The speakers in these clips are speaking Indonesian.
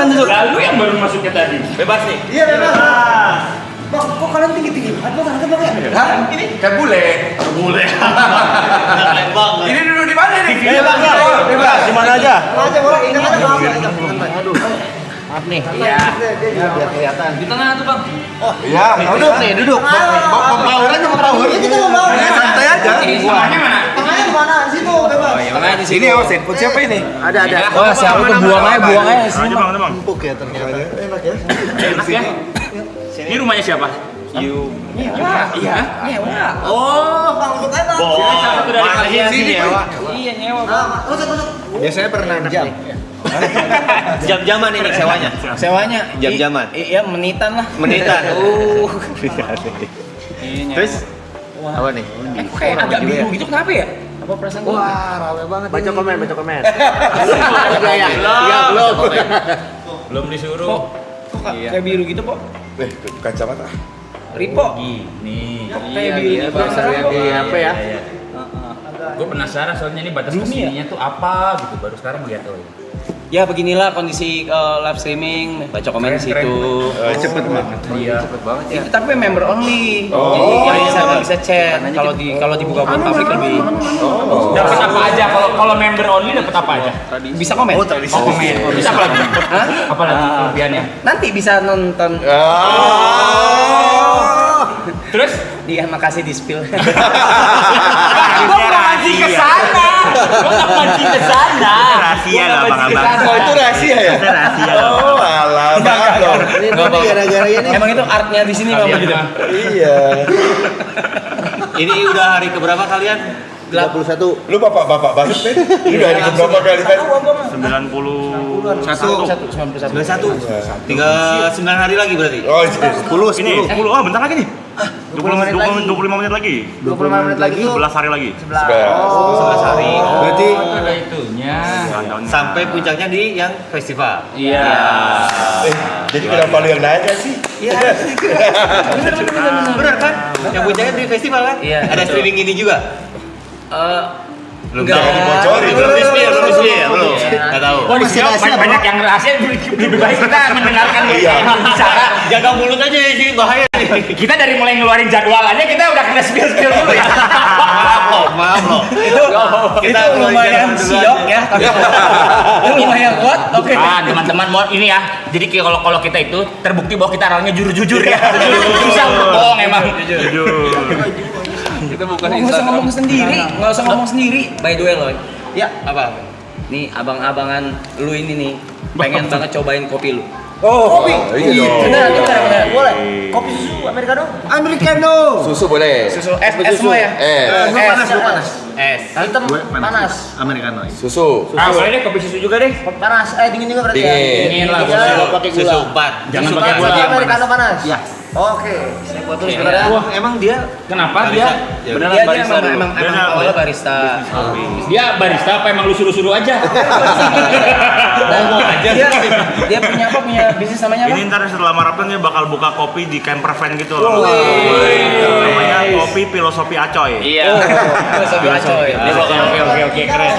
duduk. Lalu yang baru masuknya tadi. Bebas nih. Iya, bebas. Bang, kok kalian tinggi-tinggi banget bang? Bang ya? Hah? Ini kan bule. Boleh. Bang. Ini duduk di mana nih? Bebas, di mana aja? Aja boleh, ini aja bang. Aduh. Maaf nih. Iya. Biar kelihatan. Di tengah tuh bang. Iya, duduk nih, duduk. Power aja, power. Iya, kita mau bawa. Santai aja. Tengahnya mana? Tengahnya di mana? Di situ, bebas. Makanya di sini awas handphone siapa ini? Ada. Oh, siapa tuh buang aja sini. Bang. Empuk ya ternyata. Enak ya. Enak ya. Ini rumahnya siapa? Iya. Oh, bang untuk apa? Satu dari kalian sini nyewa. Iya nyewa bang. Masuk. Biasanya per 6 jam. Jam-jaman ini sewanya. Sewanya Jam-jaman. Iya, menitan lah. Menitan. Terus apa nih? Kayak agak biru gitu kenapa ya? Apa perasaan gua? Wah, rame banget. Baca komen. Iya, belum. Belum disuruh. Kok kayak biru gitu, Pok? Kacamata. Ripo. Gini. Kayak biru gitu. Apa ya? Gue penasaran soalnya ini batas Bumi ya? kesininya tuh apa gitu. Baru sekarang lihat tuh. Ya beginilah kondisi live streaming, baca komen di situ. Cepet banget. Iya. Itu tapi member only. Jadi yang bisa chat. Kalau dibuka buat publik lebih Dapat apa aja? Kalau member only dapat apa aja? bisa komen. Oh komen. Bisa apa lagi? Hah? Apa lagi kelebihannya? Nanti bisa nonton. Terus? Iya, makasih di spill. Gue mancing ke sana. Gue nggak mancing ke sana. Rahasia lah, Bang. Oh, itu rahasia ya? Rahasia. Oh, alah, dong. Ini gara-gara ini. Emang itu artnya di sini memang gitu. Iya. Ini udah hari keberapa kalian? 31. Lu bapak-bapak banget, Ben. Lu udah hari keberapa kali kan? 91. Tinggal 9 hari lagi berarti. Oh, iya. 10. Ini 10. Oh, bentar lagi nih. 25 menit lagi. 25 menit lagi tuh. 11 hari lagi. 11 hari. Berarti Ada itunya. Sampai puncaknya di yang festival. Iya. Jadi kenapa lu yang nanya sih? Iya. Bener kan? Yang puncaknya di festival kan? Iya. Ada streaming ini juga. Belum jangan dibocorin. Belum resmi ya, belum. Enggak tahu. Oh, di sini banyak yang rahasia. Lebih baik kita mendengarkan bicara. Jaga mulut aja sih, bahaya nih. Kita dari mulai ngeluarin jadwalannya kita udah kena spill dulu ya. Maaf loh. Itu lumayan siok ya. Itu lumayan kuat. Oke. Ah, teman-teman mau ini ya. Jadi kalau kita itu terbukti bahwa kita orangnya jujur ya. Susah untuk bohong emang. Jujur. Kita bukan nggak usah ngomong sendiri, nggak usah ngomong sendiri. By the way, Loy. ya Apa? Nih abang-abangan lu ini nih pengen banget cobain kopi lu. kopi. Iya. Benar. Boleh. Kopi susu americano? Americano. Susu boleh. Susu es semua ya? Panas. Es. Hitam panas. Americano. Susu. Ah, boleh deh kopi susu juga deh. Panas. Dingin juga berarti Dingin. Dingin lah, Tiga, susu. pakai gula. Susu 4. Jangan Susu pakai panas gula. atau americano panas? Ya. Oke. Saya buat terus Oke. beneran. Wah, emang dia Kenapa barista. dia? Ya, Dia emang awalnya barista. Dia barista apa emang lu suruh-suruh aja? Ngomong aja. Dia punya apa? Punya bisnis namanya apa? Ini ntar setelah maraton dia bakal buka kopi di camper van gitu loh. Wih. Namanya kopi filosofi Acoy. Iya. Sobi Acoy. Oke, keren.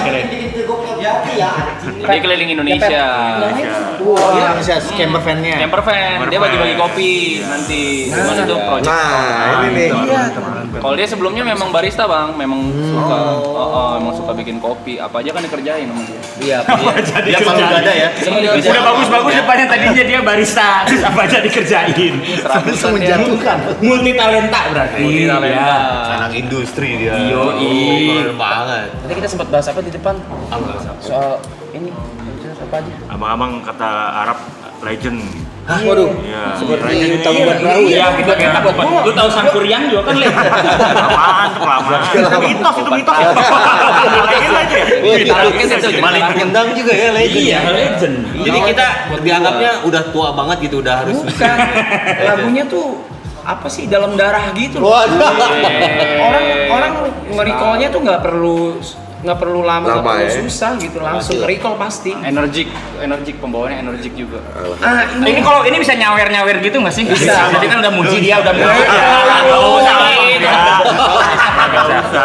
Dia keliling Indonesia. Oh, iya bisa camper van-nya. Camper van, dia bagi-bagi kopi nanti. Cuman itu project. Nah, ini nih. Kalau dia sebelumnya memang barista bang, memang suka, memang suka bikin kopi. Apa aja kan dikerjain sama dia. Iya. dia paling gak ada ya. Udah bagus-bagus depannya tadinya dia barista, terus apa aja dikerjain. Serabutan dia. Multi talenta berarti. Multi talenta. Anak industri dia. Yoi. Keren banget. Tadi kita sempat bahas apa di depan? Soal ini apa aja? Abang-abang kata Arab legend. Waduh. Iya. Seperti tahu buat perahu ya. Iya, kita kayak takut. Lu tahu Sangkuriang juga kan legend. Apaan tuh lama? Mitos itu mitos. Legend aja. Maling kendang juga ya legend. Iya, legend. Jadi kita dianggapnya udah tua banget gitu, udah harus Bukan. Lagunya tuh apa sih dalam darah gitu loh. Waduh. Orang nge-recall-nya tuh nggak perlu lama, nggak Lama, perlu ya. susah gitu, langsung recall pasti. Energik pembawaannya energik juga. Ah, Ini kalau ini bisa nyawer gitu nggak sih? Bisa. Jadi kan udah muji dia, udah muji.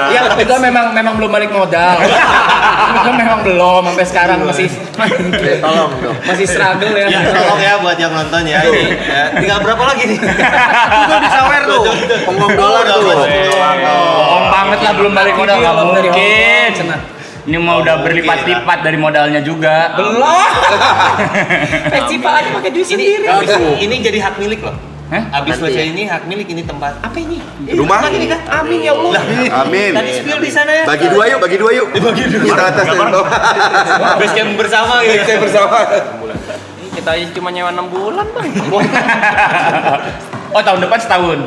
Iya, itu memang belum balik modal. Itu memang belum sampai sekarang masih Tolong dong. masih struggle ya. Ya, tolong ya buat yang nonton ya. Ini ya, tinggal berapa lagi nih? Udah disawer tuh. Penggong dolar tuh. Bohong banget lah belum balik modal, nggak mungkin. Ini mau udah berlipat-lipat dari modalnya juga. Belum. Festival aja pakai duit sendiri. Ini jadi hak milik loh. Hah? Abis selesai ini hak milik ini tempat. Apa ini? Rumah? Ini kan? Amin ya Allah. Amin. Tadi spill di sana ya. Bagi dua yuk. Bagi dua. Kita atas dan bawah. Base camp bersama gitu. Kita bersama. Kita cuma nyewa 6 bulan, Bang. Oh, tahun depan setahun.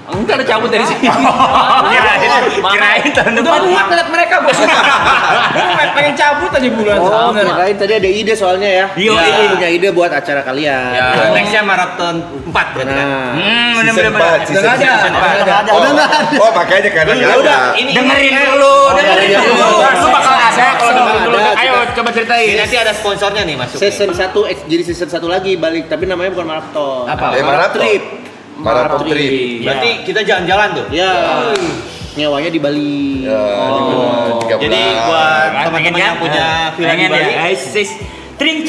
Enggak ada cabut dari sini. Kirain tahun Udah depan. muak ngeliat mereka, Bos. Gue pengen cabut aja bulan. Oh, kirain tadi ada ide soalnya ya. Iya. Punya ide buat acara kalian. Ya, nextnya maraton 4 berarti kan. Nah, Bener-bener. Season Udah nggak ada. udah nggak ada. Oh, makanya karena nggak ada. Ini Dengerin dulu, dengerin iya, dulu. iya. Lu bakal ada kalau dengerin dulu. Ada. Ayo coba ceritain. nanti ada sponsornya nih masuk. Season 1 jadi season 1 lagi balik, tapi namanya bukan maraton. Apa? Marathon. Trip. Marathon trip. Berarti kita jalan-jalan tuh. Ya. Nyewanya di Bali. Ya, Oh. 13. Jadi buat Kan teman-teman pengen yang punya villa di pengen Bali, ya. Sis. Tring.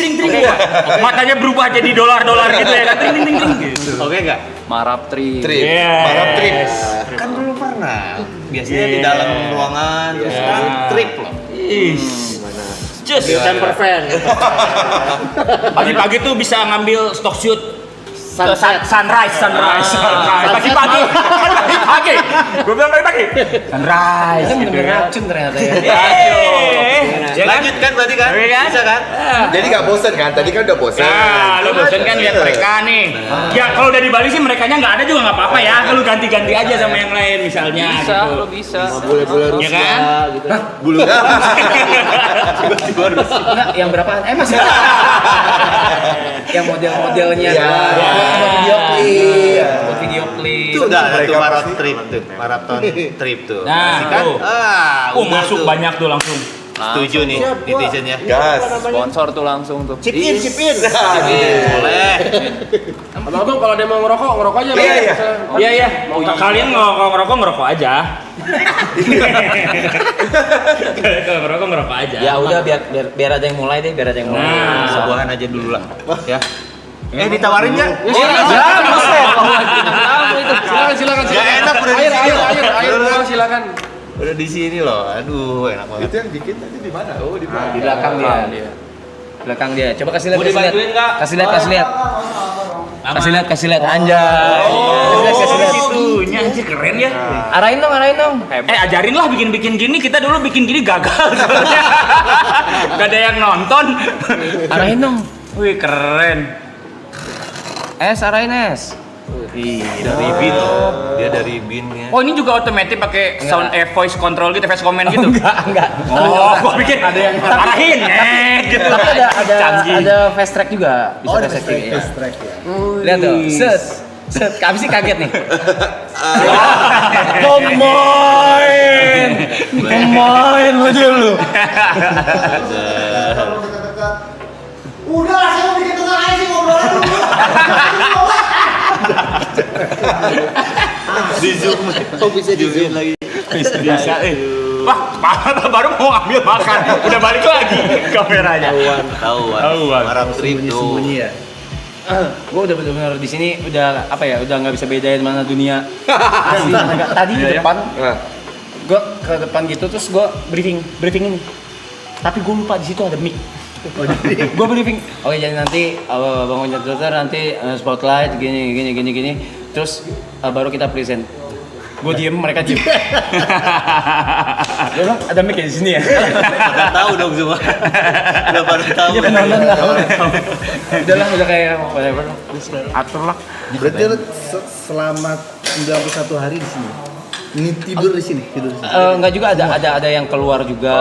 Matanya berubah jadi dolar gitu ya kan. Tring. Gitu. oke nggak? Marap Tri. Trip. Yes. Marathon trip. Kan dulu pernah. Biasanya di dalam ruangan, terus Iya. sekarang trip loh. Just Camper van. pagi-pagi tuh bisa ngambil stock shoot. Sunset. Sunrise. Pagi-pagi. Gue bilang pagi-pagi. Sunrise. Itu bener-bener racun ternyata ya. Ya kan? Lanjut kan berarti kan? Iya kan? Bisa kan? Jadi nggak bosan kan? Tadi kan udah bosan. Nah, lo bosen kan lihat mereka nih. Ya kalau udah di Bali sih merekanya nggak ada juga nggak apa-apa ya. Lu ganti-ganti aja sama yang lain misalnya. Bisa, gitu. lo bisa. Bule-bule Ya Rusia kan? gitu. Bulu. Enggak, yang berapaan? Masih yang model-modelnya. Iya. Buat video klip. Buat video klip. Itu udah ada tuh mereka marathon pasti- trip tuh. Marathon trip tuh. Nah, Asik kan? tuh. Udah Masuk tuh. banyak tuh langsung. Setuju nih netizen ya. Gas. Sponsor tuh langsung tuh. Chip in. Boleh. Abang kalau ada yang mau ngerokok aja. Iya, iya. Iya. Kalian ngerokok aja. Kalau ngerokok aja. Ya udah biar ada yang mulai deh, biar ada yang mulai. Nah. Sebuahan aja dulu lah. Ya. Ditawarin nggak? Silakan. Nggak enak udah di sini loh. Air, silakan. Udah di sini loh. Aduh, enak banget. Itu yang bikin tadi di mana? Oh, di Di mana? belakang dia. Belakang dia. Coba kasih lihat, Mau dibantuin nggak? Kasih lihat. Kasih lihat anjay. Kasih lihat. Situnya anjir keren ya. Arahin dong. Ajarin lah bikin gini. Kita dulu bikin gini gagal sebenarnya. Gak ada yang nonton. Arahin dong. Wih keren. Arahin. Dari bin. Dia dari bin ya. Oh ini juga otomatis pakai sound voice control gitu, voice command gitu. Enggak. Oh, gua pikir ada yang arahin gitu. Tapi Canggih. ada fast track juga. Bisa fast track juga. Fast track ya. Lihat tuh. Set. Kami sih kaget nih. Pemain aja lu. Udah lah, saya mau bikin tengah aja sih ngobrolan dulu. Di zoom. Kok bisa di zoom lagi? Bisa. Wah, baru mau ambil makan, udah balik lagi kameranya. Tahuan. Marap trip tuh. ya. Gue udah benar-benar di sini udah udah nggak bisa bedain mana dunia. Asli, tadi di depan, gue ke depan gitu terus gue briefing ini. Tapi gue lupa di situ ada mic. Gue briefing. Oke, jadi nanti Bang Onjat Dokter nanti spotlight gini. Terus baru kita present. Gue diem, mereka diem. Dia bilang ada mic di sini ya. Udah tahu dong semua. Udah pada tahu. Iya penonton tahu. Udah kayak whatever. Atur lah. Berarti lu selama 91 hari di sini. Ini tidur di sini. Enggak juga ada yang keluar juga.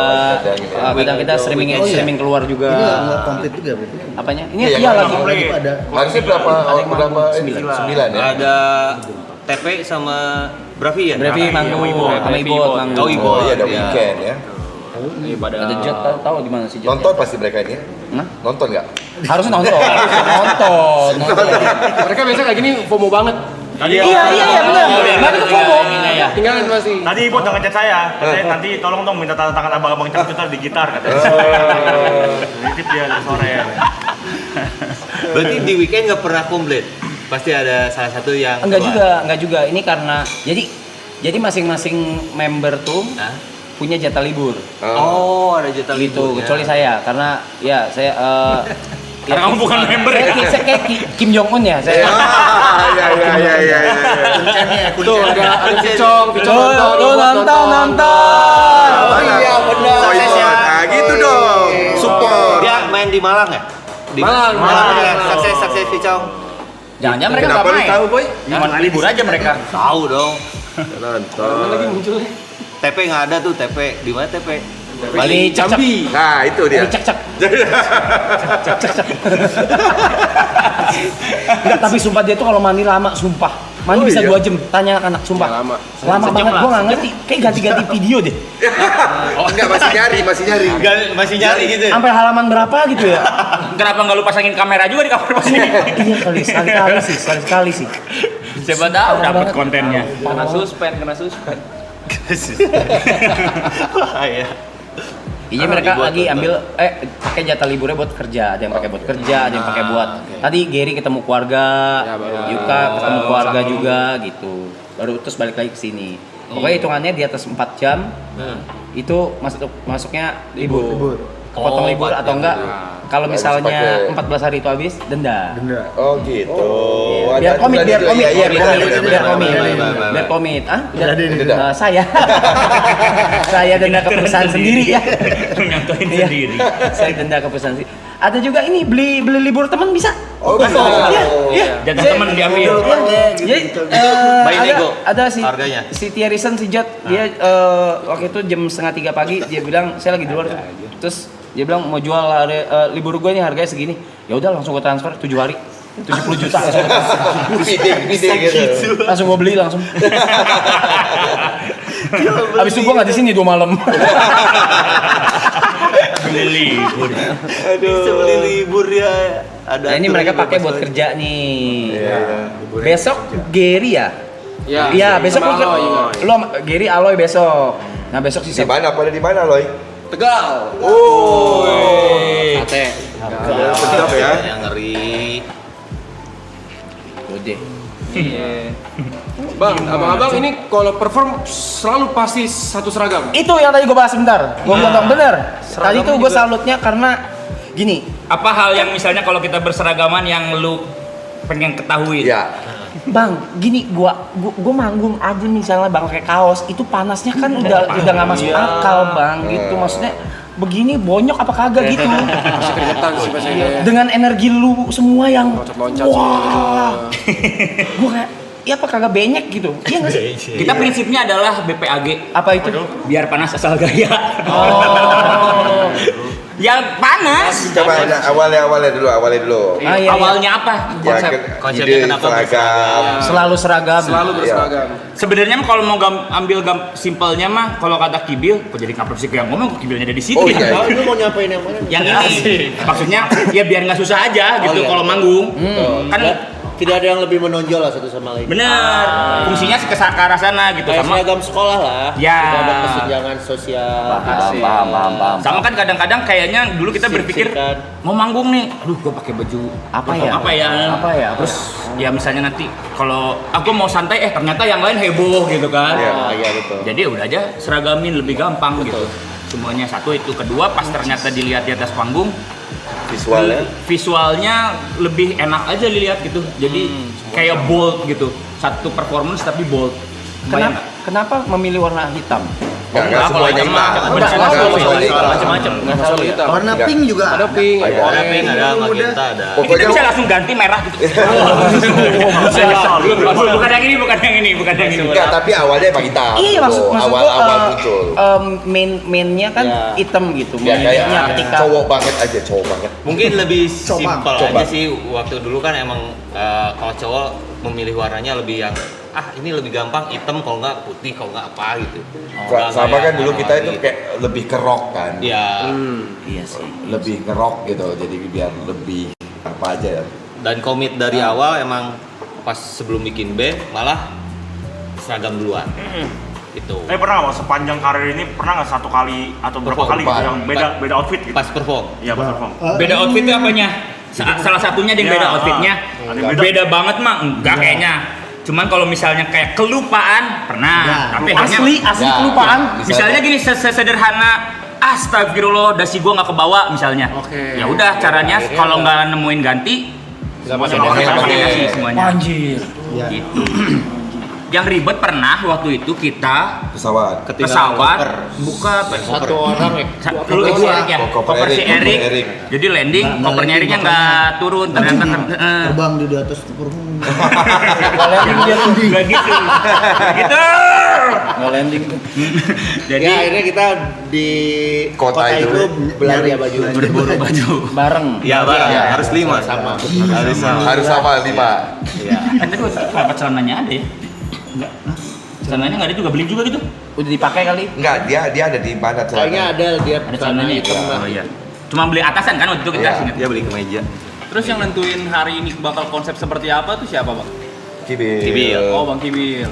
Kadang kita streaming keluar juga. Ini nggak komplit juga berarti. Apanya? Ini Iya, iya nggak lagi. Ada. Harusnya berapa? Ada yang Berapa? manggung? 9 ya? Ada TP sama Bravi ya? Brevi manggung sama Ibot manggung. Oh, Ibot. Oh iya, ada Iya. weekend ya. Ada Jet tahu di mana sih Jet? Nonton pasti mereka ini ya? Hah? Nonton nggak? Harus nonton. Nonton. Mereka biasa kayak gini FOMO banget. Tadi benar. Nah, itu FOMO. Iya. Tinggalin masih. Tadi Ibu udah ngechat saya. Katanya nanti tolong dong minta tanda tangan abang-abang cepat di gitar katanya. Nitip dia dari sore. Berarti di weekend nggak pernah komplit. Pasti ada salah satu yang Enggak juga. Ini karena jadi masing-masing member tuh punya jatah libur. Oh, ada jatah Gitu, libur. kecuali saya karena ya saya Karena kamu bukan member ya. Saya kayak Kim Jong Un ya. Saya Iya. Tuh ada Vicong nonton. Iya benar. Nah, gitu dong. Support. Dia main di Malang ya? Di Malang. ya. Sukses Vicong. Jangan-jangan mereka Kenapa nggak lu main. tahu, Boy? Cuma libur aja mereka. Tahu dong. Nonton. Lagi muncul. TP nggak ada tuh TP. Di mana TP? Bali cek. Nah, itu dia. Cek. Enggak, tapi sumpah dia tuh kalau mandi lama, sumpah. Mandi bisa 2 jam. Tanya anak, sumpah. Ya, lama. Lama banget, gua nggak ngerti. Kayak ganti-ganti video deh. Enggak, masih nyari. Masih nyari gitu. Sampai halaman berapa gitu ya? Kenapa nggak lu pasangin kamera juga di kamar pas ini? Iya kali, sekali sih. Siapa tahu dapat kontennya. Kena suspend. Iya. Iya mereka lagi ambil pakai jatah liburnya buat kerja, ada yang pakai buat kerja, ada yang pakai buat. Tadi Gary ketemu keluarga, Yuka ketemu keluarga juga gitu. Baru terus balik lagi ke sini. Pokoknya hitungannya di atas 4 jam. Itu masuknya libur. Kepotong libur atau enggak? Kalau misalnya 14 hari itu habis, denda. Oh, gitu. Biar komit. Iya, Biar komit. Ah, udah. Saya denda ke perusahaan sendiri ya. Nyontohin Iya. sendiri. Saya denda ke perusahaan sendiri. Ada juga ini beli libur teman bisa. Oh, bisa. Iya. Dan teman diambil. Jadi By nego ada si harganya. si Thierryson si Jot dia waktu itu jam 2:30 pagi dia bilang saya lagi di luar terus dia bilang mau jual libur gue nih harganya segini. Ya udah langsung gue transfer 7 hari. 70 juta langsung. Pide gitu. Langsung gue beli langsung. Habis itu gue nggak di sini 2 malam. Beli libur. Bisa beli libur ya. Ada. Nah, ini mereka pakai buat kerja nih. Besok Gary ya? Iya, besok lu sama Gary Aloy besok. Nah, besok Di sisa mana? Pada di mana, Loy? Tegal. Oh. Sate. Sedap ya. Yang ngeri. Gede. Bang, abang-abang ini kalau perform selalu pasti satu seragam. Itu yang tadi gue bahas sebentar. Gue bilang bener. Tadi tuh gue salutnya karena gini. Apa hal yang misalnya kalau kita berseragaman yang lu pengen ketahui? Iya. Bang, gini gua manggung aja misalnya bang pakai kaos itu panasnya kan udah nggak masuk akal bang gitu maksudnya begini bonyok apa kagak gitu Masih keringetan sih pastinya. dengan energi lu semua yang Loncat-loncat wah gua kayak ya apa kagak benyek gitu iya nggak sih Kita prinsipnya adalah BPAG. apa itu Biar panas asal gaya. oh Ya panas. Coba awalnya dulu. Ah, iya, Awalnya apa? Ya, Konsepnya kenapa seragam. selalu seragam Selalu berseragam. Sebenarnya mah kalau mau ambil simpelnya mah kalau kata Kibil, kok jadi kaprok sih yang ngomong kok Kibilnya ada di situ Oh, ya. iya. Lu mau nyapain yang mana? Yang ini maksudnya ya biar nggak susah aja gitu iya. kalau manggung. Kan Tidak ada yang lebih menonjol lah satu sama lain. bener. Fungsinya ke arah sana gitu Kayak sama. seragam sekolah lah. Ya. Tidak ada kesenjangan sosial. paham. Sama kan kadang-kadang kayaknya dulu kita berpikir Sip-sipan. mau manggung nih, aduh gua pakai baju Apa ya? apa ya? Terus ya misalnya nanti kalau aku mau santai ternyata yang lain heboh gitu kan. Iya betul. Jadi udah aja seragamin lebih gampang gitu. Semuanya satu itu, kedua pas ternyata dilihat di atas panggung visualnya lebih enak aja dilihat gitu. Jadi kayak bold gitu. Satu performance tapi bold. kenapa memilih warna hitam Enggak semuanya hitam. Macam-macam. Nggak selalu hitam. Warna pink juga Ada pink. Warna pink ada, magenta ada. Kita Pokoknya bisa langsung ganti merah gitu. Bukan yang ini. enggak, tapi awalnya emang hitam. Iya maksud awal gua muncul. mainnya kan Ya. hitam gitu. Ya kayak Mainnya ketika cowok banget. Mungkin lebih simpel Coba. aja sih. Waktu dulu kan emang kalau cowok memilih warnanya lebih yang ini lebih gampang hitam kalau nggak putih kalau nggak apa gitu. Sama kan dulu kita itu gitu. kayak lebih ke rock kan. Ya. iya sih. Lebih ngerok gitu, jadi biar lebih apa aja ya. Dan komit dari awal emang pas sebelum bikin band malah seragam duluan. Itu. Tapi pernah nggak sepanjang karir ini pernah nggak satu kali atau berapa Perform, kali gitu Pak. yang beda outfit gitu? Pas perform. Iya pas perform. Beda outfit itu apanya? Salah satunya yang beda Ya, outfitnya. ada yang beda. Beda banget mah enggak kayaknya. Cuman kalau misalnya kayak kelupaan pernah. Tapi hanya Asli kelupaan. misalnya gini sederhana. Astagfirullah, dasi gua nggak kebawa misalnya. Oke. Ya udah caranya kalau nggak nemuin ganti, Pakai pakai nasi semuanya. Anjir. Gitu. Yang ribet pernah waktu itu kita Pesawat. pesawat buka satu orang Lu si Erik ya, Koper koper si Erik, Erik. koper Erik. Jadi landing, Nggak kopernya landing, Eriknya nggak turun ternyata. Terbang di atas koper. Nggak landing dia tuh. Nggak gitu, nggak gitu. Nggak landing tuh. Jadi Ya akhirnya kita di Kota kota, itu itu belanja baju. berburu baju. Bareng. Iya, Bang. Iya, Harus 5 sama. Harus sama 5. Tapi kok kenapa celananya ada ya? Enggak. Celananya nggak ada juga, beli juga gitu. Udah dipakai kali. Enggak, dia ada di mana Kayaknya celana? ada dia Ada celananya hitam itu. lah. Oh iya. Cuma beli atasan kan waktu itu kita Iya. ingat. Dia beli kemeja. Terus yang nentuin hari ini bakal konsep seperti apa tuh siapa, Bang? Kibil. Oh, Bang Kibil.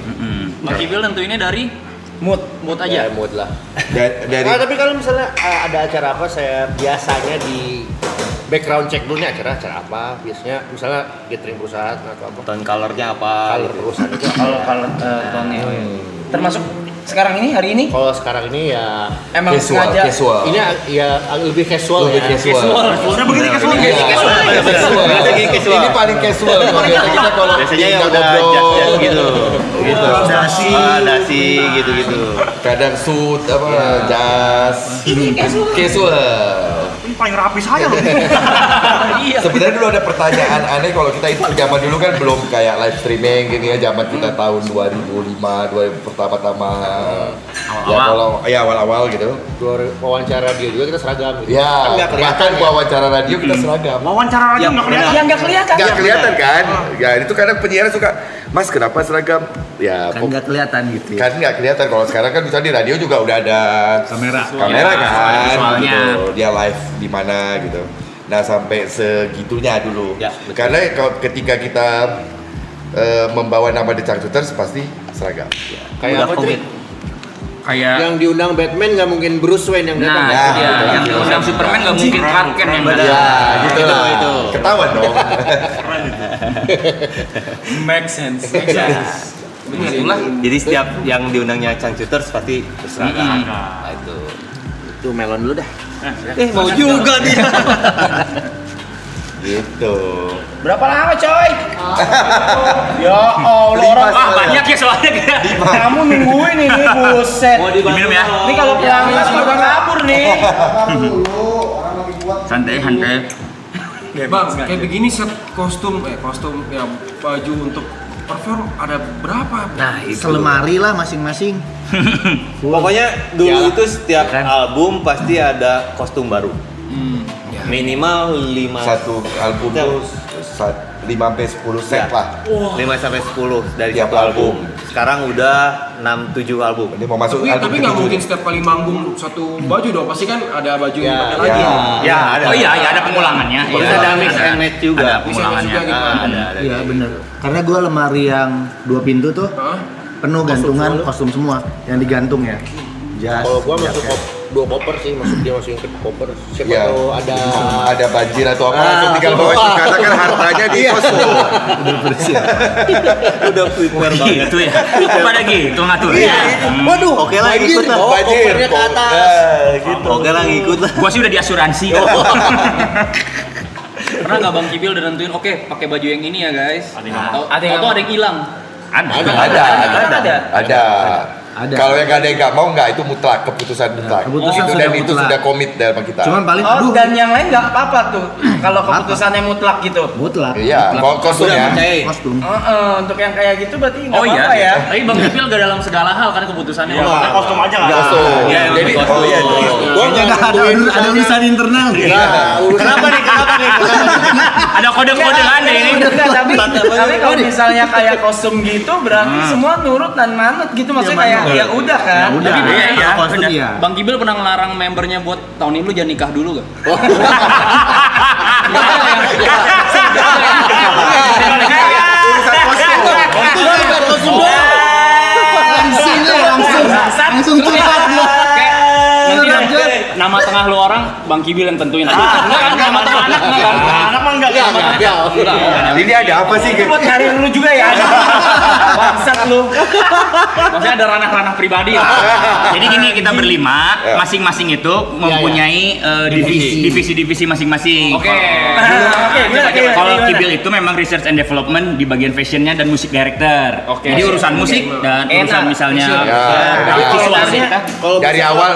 Bang Kibil nentuinnya dari mood aja. Ya mood lah. Dari Nah, tapi kalau misalnya ada acara apa, saya biasanya di background check dulu nih acara apa. Biasanya misalnya gathering perusahaan atau apa. Tone color-nya apa? Color perusahaan itu. Kalau tone termasuk sekarang ini hari ini Kalau sekarang ini ya emang casual, sengaja casual. ini ya lebih casual Lebih ya. casual. Saya begini casual. Ini casual. Ini paling casual. Kalau biasa kita kalau Biasanya yang tinggal udah ngobrol, jas gitu. Gitu. Dasi. Dasi gitu-gitu. kadang suit apa jas. Ini casual. Ini paling rapi saya loh. Sebenarnya dulu ada pertanyaan aneh kalau kita itu zaman dulu kan belum kayak live streaming gini ya, zaman kita tahun 2005, 2000 pertama-tama. Ya kalau ya awal-awal gitu. Wawancara dia juga kita seragam gitu. Ya, Kan nggak kelihatan bahkan wawancara radio kita seragam. Wawancara radio nggak kelihatan. yang nggak kelihatan. Nggak kelihatan kan? Ya itu kadang penyiar suka, Mas kenapa seragam? Ya Kan nggak kelihatan gitu. kan nggak kelihatan. Kalau sekarang kan misalnya di radio juga udah ada kamera kan, Visualnya. gitu. Dia live di mana gitu. Nah sampai segitunya dulu. Ya, betul. Karena kalau ketika kita membawa nama The Changcuters pasti seragam. Kayak apa tuh? Kayak Yang diundang Batman nggak mungkin Bruce Wayne yang datang. nah, Ya, itu dia. betul. Yang diundang Superman nggak mungkin Clark Kent yang datang. Ya, gitu lah. itu. Ketahuan dong. Make sense. Begitulah. Jadi setiap yang diundangnya Changcuters pasti berseragam. Nah, itu. Tuh melon dulu dah. Mau juga dia. Gitu. Berapa lama coy? Ya Allah orang Wah banyak ya soalnya kita. kamu nungguin ini buset. Diminum ya. Ini kalau pelanggan bakal kabur nih. Santai santai. Bang, kayak begini set kostum ya baju untuk perform ada berapa? Nah, itu. Selemari lah masing-masing. Pokoknya dulu itu setiap album pasti ada kostum baru. Minimal 5 Satu album Ya. tuh 5-10 set lah. 5 sampai 10 dari Tiap satu album. album. Sekarang udah 6-7 album. Ini mau masuk Tapi album nggak ketujuh mungkin nih. setiap kali manggung satu baju dong. Pasti kan ada baju yang Ya, dipakai lagi. ya. Ya, ada. Oh iya, ya ada pengulangannya. Terus Iya. ada mix and match juga. Ada Mix and match pengulangannya. juga gitu. Ada. Iya bener. Karena gue lemari yang 2 pintu tuh Hah? penuh gantungan kostum semua yang digantung ya. Jas. Kalau gua masuk jaket. dua koper sih, masukin ke koper. Siapa Ya. tahu ada Ada banjir atau apa langsung tinggal bawa itu karena kan hartanya di kostum. Udah prepare banget. Gitu ya. Pada gitu ngaturnya. Waduh, Oke lah, ikut lah. bawa Banjir. kopernya ke atas. Gitu. Oke lah, ngikut lah. Gua sih udah diasuransi. Pernah nggak Bang Kibil udah nentuin oke pakai baju yang ini ya guys? Ada yang Atau ada yang atau ada yang hilang? Ada. Kalau yang ada yang nggak mau nggak, itu mutlak, keputusan mutlak. Keputusan Itu sudah dan itu mutlak. sudah komit dari kita. Cuman paling Oh aduh, dan yang lain nggak apa-apa tuh. Kalau keputusannya mutlak gitu. mutlak. Iya, kalau kostum ya. Kostum. Untuk yang kayak gitu berarti nggak Oh iya. apa-apa ya. Tapi Bang Kibil gak dalam segala hal kan keputusannya. Ya, pakai kostum aja lah. Kostum. Iya, Jadi kostum. oh iya. Gua nggak nentuin Ada urusan internal nih. Kenapa nih? Ada kode-kodean deh ini. Enggak, tapi kalau misalnya kayak kostum gitu berarti semua nurut dan manut gitu maksudnya kayak ya udah kan. Udah. Tapi iya, iya, Kostum bener. iya. Bang Kibil pernah ngelarang membernya buat tahun ini lu jangan nikah dulu gak? Urusan kostum. Langsung curhat dia. Nanti nama tengah lu orang Bang Kibil yang tentuin aja. Enggak kan nama tengah anak kan? Anak mah enggak. Ini ada apa sih? Buat karir lu juga ya. Bangsat lu. Maksudnya ada ranah-ranah pribadi. Jadi gini, kita berlima, masing-masing itu mempunyai divisi-divisi masing-masing. Oke. Kalau Kibil itu memang research and development di bagian fashionnya dan musik director. Jadi urusan musik dan urusan misalnya visual sih. Dari awal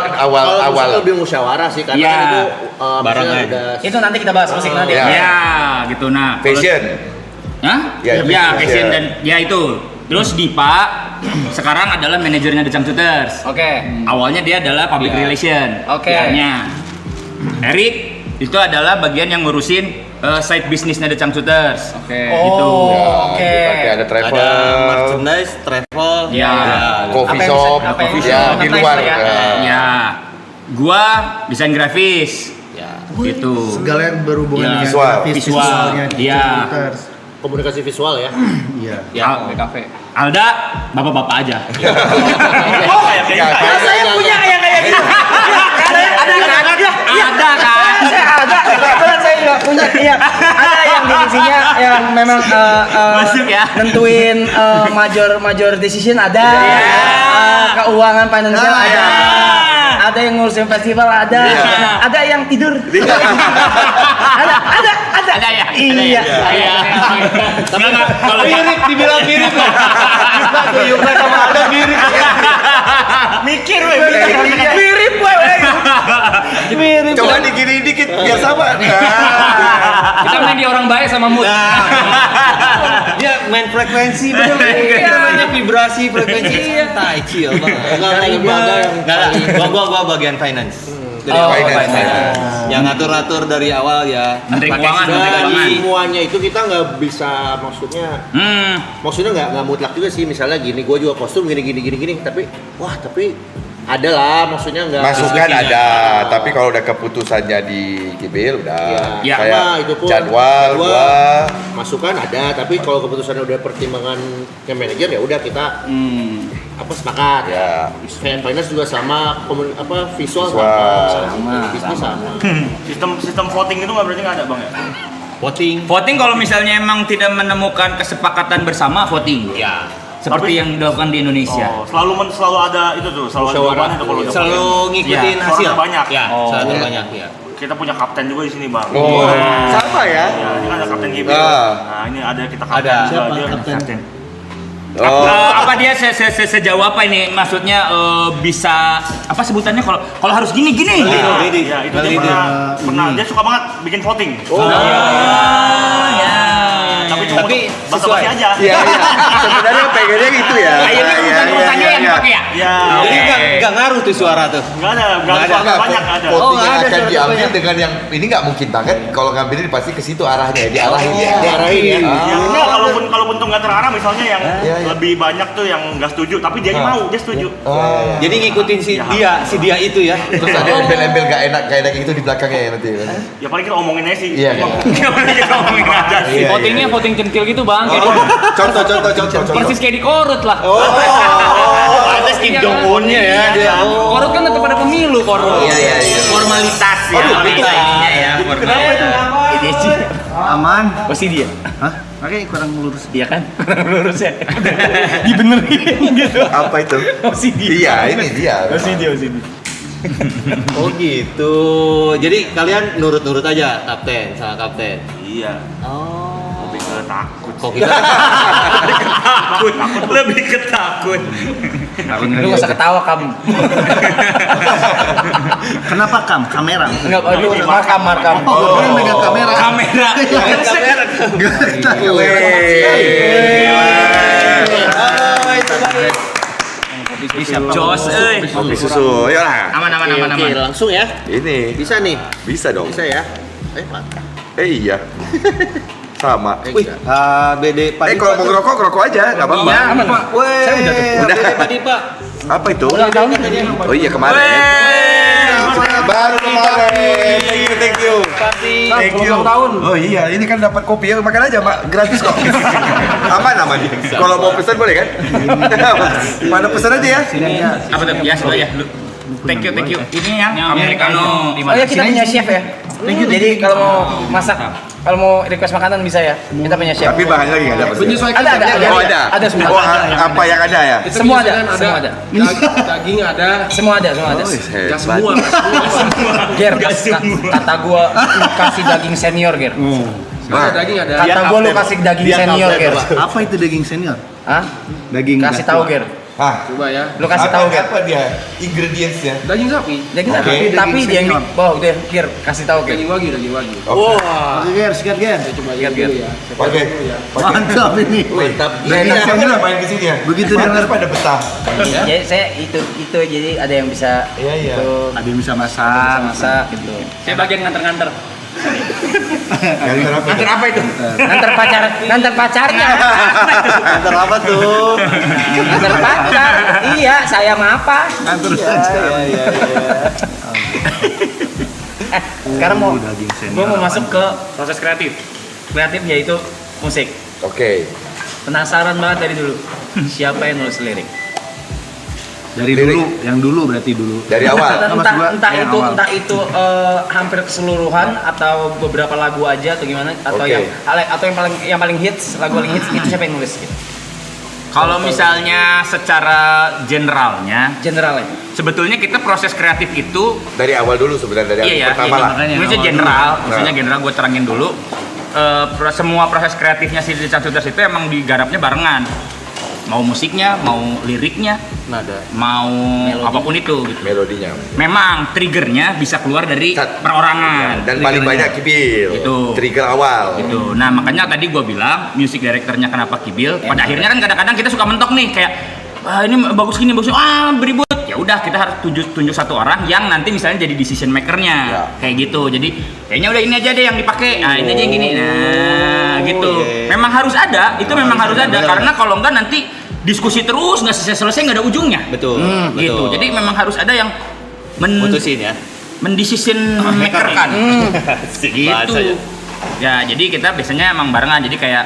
Kalau lebih musyawarah sih karena kan itu Barangnya. Itu nanti kita bahas musik nanti. Ya. Ya, gitu. Nah, fashion. Hah? Ya, Ya, fashion. fashion dan ya itu. Terus Dipa sekarang adalah manajernya The Changcuters. Oke. Awalnya dia adalah public relation. Oke. PR-nya. Erik itu adalah bagian yang ngurusin side bisnisnya The Changcuters. Oke. Gitu. Oke. Berarti ada travel, Ada merchandise, travel, Ya. coffee shop, ya di luar. Ya. Gua desain grafis. Ya. Gitu. Segala yang berhubungan Ya, dengan visual. grafis, Visual. visualnya, Iya. computers. komunikasi visual ya. Iya. Ya, kafe. Alda, bapak-bapak aja. Saya punya yang kayak gitu. Ada kan? Saya ada. Kebetulan saya nggak punya. Iya. Ada yang divisinya yang memang Masuk ya. nentuin major decision ada. Keuangan financial ada. Ada yang ngurusin festival ada. Ada yang tidur. Ada. Ada ya? Iya. Enggak, kalau Mirip, dibilang mirip lah. Kita tuh Yukna sama Alda mirip. Mikir weh. Mirip Mirip. Coba digini dikit biar sama. Kita main di orang baik sama mood. Dia main frekuensi bener. Itu namanya vibrasi frekuensi. Tai chill banget. Enggak, gua bagian finance. Dari finance. Yang ngatur-ngatur dari awal ya. Menteri Pakai Keuangan, segala Menteri Keuangan. lagi. Semuanya itu kita nggak bisa maksudnya nggak mutlak juga sih. Misalnya gini, gue juga kostum gini tapi ada lah, maksudnya nggak Masukan ada, tapi kalau udah keputusannya di Kibil udah Ya. kayak Nah, itu pun jadwal gua masukan ada, tapi kalau keputusannya udah pertimbangan ke manajer ya udah kita sepakat. ya Finance juga sama, visual Visual. sama, bisnis sama. Sistem voting itu nggak berarti nggak ada bang ya? Voting kalau misalnya emang tidak menemukan kesepakatan bersama, voting. Ya. Seperti yang dilakukan di Indonesia. Oh, selalu ada itu tuh, selalu ada jawabannya tuh kalau udah Selalu ngikutin Ya, hasil. suara banyak. Ya, suara terbanyak ya. Kita punya kapten juga di sini bang. oh sama ya Ya, ini kan ada kapten GB. Ah. Nah, ini ada kita kapten Ada. juga. Siapa Dia kapten? Apa dia sejauh apa ini? Maksudnya bisa apa sebutannya kalau harus gini? Ya, itu dia pernah dia suka banget bikin voting. Tapi basa-basi aja. iya sebenarnya pengennya gitu ya Akhirnya urutan-urutannya yang dipakai ya? Ya, Jadi nggak ngaruh tuh suara tuh. nggak ada suara banyak ada. voting yang akan diambil dengan yang ini nggak mungkin banget kalau ngambilin pasti ke situ arahnya diarahin ya Diarahin ya. Enggak, kalaupun tuh nggak terarah misalnya yang Iya. lebih banyak tuh yang nggak setuju, tapi dia mau, dia setuju. Jadi ngikutin si dia itu ya. terus ada embel-embel nggak enak gitu di belakangnya ya nanti Ya paling kita omongin aja sih. iya kan Votingnya voting centil gitu bang. Kayak contoh persis kayak di Korut lah. Ada Kim Jong Un-nya ya dia. Korut kan tetap ada pemilu Korut. iya Formalitas ya. Ininya ya. Kenapa itu? Ini sih. Aman. Pasti dia. Hah? Makanya kurang lurus. Iya kan? Kurang lurus ya. Dibenerin gitu. apa itu Pasti dia. iya ini dia Pasti dia. Oh gitu. Jadi kalian nurut-nurut aja kapten sama kapten. Iya. Lebih ke takut. Kok kita Lebih ketakut. Lu gak usah ketawa kamu. Kenapa kamera? Enggak, lu markam. Oh, gue megang kamera. Kamera. Jos, kopi susu yuk lah aman. Oke, langsung ya. ini Bisa nih. bisa dong Bisa ya. iya sama Wih, BD Pak. kalau mau ngerokok aja nggak apa-apa Iya, aman, Pak. saya udah BD Pak Dipa. apa itu oh iya kemarin baru kemarin thank you kasih. Thank you. tahun. Oh iya, ini kan dapat kopi ya, makan aja, Pak. Gratis kok. Aman. Kalau mau pesan boleh kan? Mana pesan aja ya? Apa tuh? Ya, sudah ya. Thank you. Ini yang americano. Oh ya, kita punya chef ya. Jadi kalau mau masak, kalau mau request makanan bisa ya. Kita punya chef. Tapi bahan lagi nggak ada pasti. Menyesuaikan. Ada. Oh ada. Ada semua. Oh apa yang ada ya? Kita Semua ada, menyesuaikan, semua ada. Daging ada. Semua ada. Enggak semua. Ger, kata gua lu kasih daging senior, Ger. Ada daging ada. Kata gua lu kasih daging senior, Ger. Apa itu daging senior? Hah? Daging Kasih tahu, Ger. Hah? Coba ya. Lu kasih tahu, Ger. Apa dia ingredientsnya? Daging sapi. Daging sapi. Oke. Tapi dia yang wow, udah, Ger, kasih tahu, Ger. Daging wagyu. Oke, Ger, sikat Ger. Coba Lihat, dulu Ger. ya. Oke. Mantap ini. Mantap. Jadi saya main ke sini ya. Begitu Pantas dengar- pada betah. Jadi saya itu jadi ada yang bisa Iya. itu, Ada yang bisa bisa masak. masak gitu. Saya bagian nganter-nganter. Nganter apa? Nganter apa itu? Nganter pacarnya. Antar apa tuh? Nganter pacar. Iya, saya mah apa? Antar aja. Sekarang gua mau masuk ke proses kreatif. Kreatif yaitu musik. Oke. Penasaran banget dari dulu. Siapa yang nulis lirik? Dari dulu, yang dulu berarti dulu. Dari awal. Maksud gua, yang awal. Entah itu hampir keseluruhan atau beberapa lagu aja atau gimana atau Oke. yang paling hits, lagu paling hits itu siapa yang nulis gitu. Kalau misalnya secara generalnya, Generalnya. sebetulnya kita proses kreatif itu Dari awal dulu sebenarnya dari iya ya, pertama lah. maksudnya general, maksudnya general gue terangin dulu. Semua proses kreatifnya si Dican Sutras itu emang digarapnya barengan. Mau musiknya, mau liriknya, mau apapun itu gitu. Melodinya. Memang triggernya bisa keluar dari Sat. perorangan. Dan paling banyak Kibil. Itu. Trigger awal. Gitu. Nah makanya tadi gue bilang music directornya kenapa Kibil. Pada akhirnya kan kadang-kadang kita suka mentok nih kayak ini bagus gini bagus beribut. Ya udah kita harus tunjuk satu orang yang nanti misalnya jadi decision makernya kayak gitu. Jadi kayaknya udah ini aja deh yang dipakai. Nah ini aja yang gini. Nah gitu. Memang harus ada. Itu memang harus ada karena kalau enggak nanti diskusi terus nggak selesai nggak ada ujungnya. Betul. Gitu. Jadi memang harus ada yang Putusin ya. mendecision maker kan. Gitu. bahasanya. Ya, jadi kita biasanya emang barengan. Jadi kayak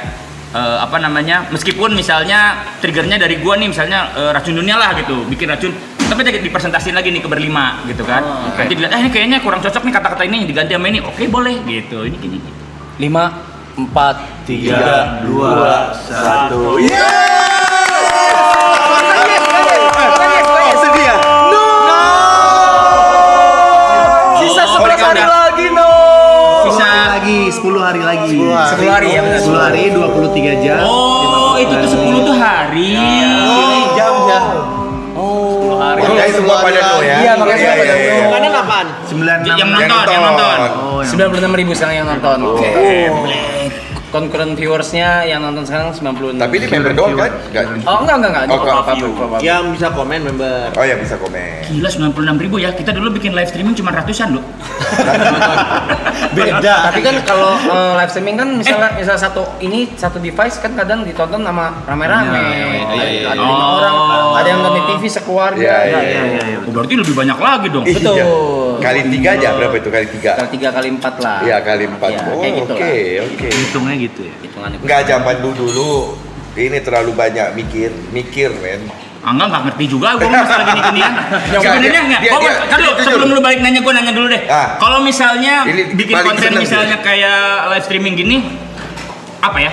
meskipun misalnya triggernya dari gua nih misalnya racun dunia lah gitu, bikin racun, tapi dipresentasiin lagi nih ke berlima gitu kan. Nanti dilihat ini kayaknya kurang cocok nih kata-kata ini diganti sama ini. Oke, boleh gitu. Ini gini. 5, 4, 3, 2, 1. Sedih ya? Sisa 11 hari lagi Bisa Lagi 10 hari lagi. 10 hari ya benar. 10 hari 23 jam. Oh, itu tuh 10 tuh hari. Jam ya. Makanya semua pada no ya. Iya, makanya semua pada no. Makanan apaan? 96 Yang nonton. Oh, yang 96.000 sekarang yang nonton. Concurrent viewersnya yang nonton sekarang 96. Tapi ini member doang kan? Oh enggak. Oh, Apa-apa. Yang bisa komen member. Oh ya bisa komen. Gila 96.000 ya. Kita dulu bikin live streaming cuma ratusan loh. Beda. Tapi kan kalau live streaming kan misalnya satu device kan kadang ditonton sama rame-rame. Ada 5 orang, ada yang nonton di TV sekeluarga. Iya. Oh, berarti lebih banyak lagi dong. Betul. Kali 3 aja berapa itu kali 3? Kali 3 kali 4 lah. Iya kali 4. Ya, Oh kayak gitu oke. hitungnya gitu ya. Hitungannya. Enggak zaman dulu. Ini terlalu banyak mikir men. Nggak ngerti juga gue masalah gini-ginian. Sebenarnya enggak. Sebelum lu balik nanya gue nanya dulu deh. Kalau misalnya Ini bikin paling konten seneng misalnya kayak live streaming gini, apa ya?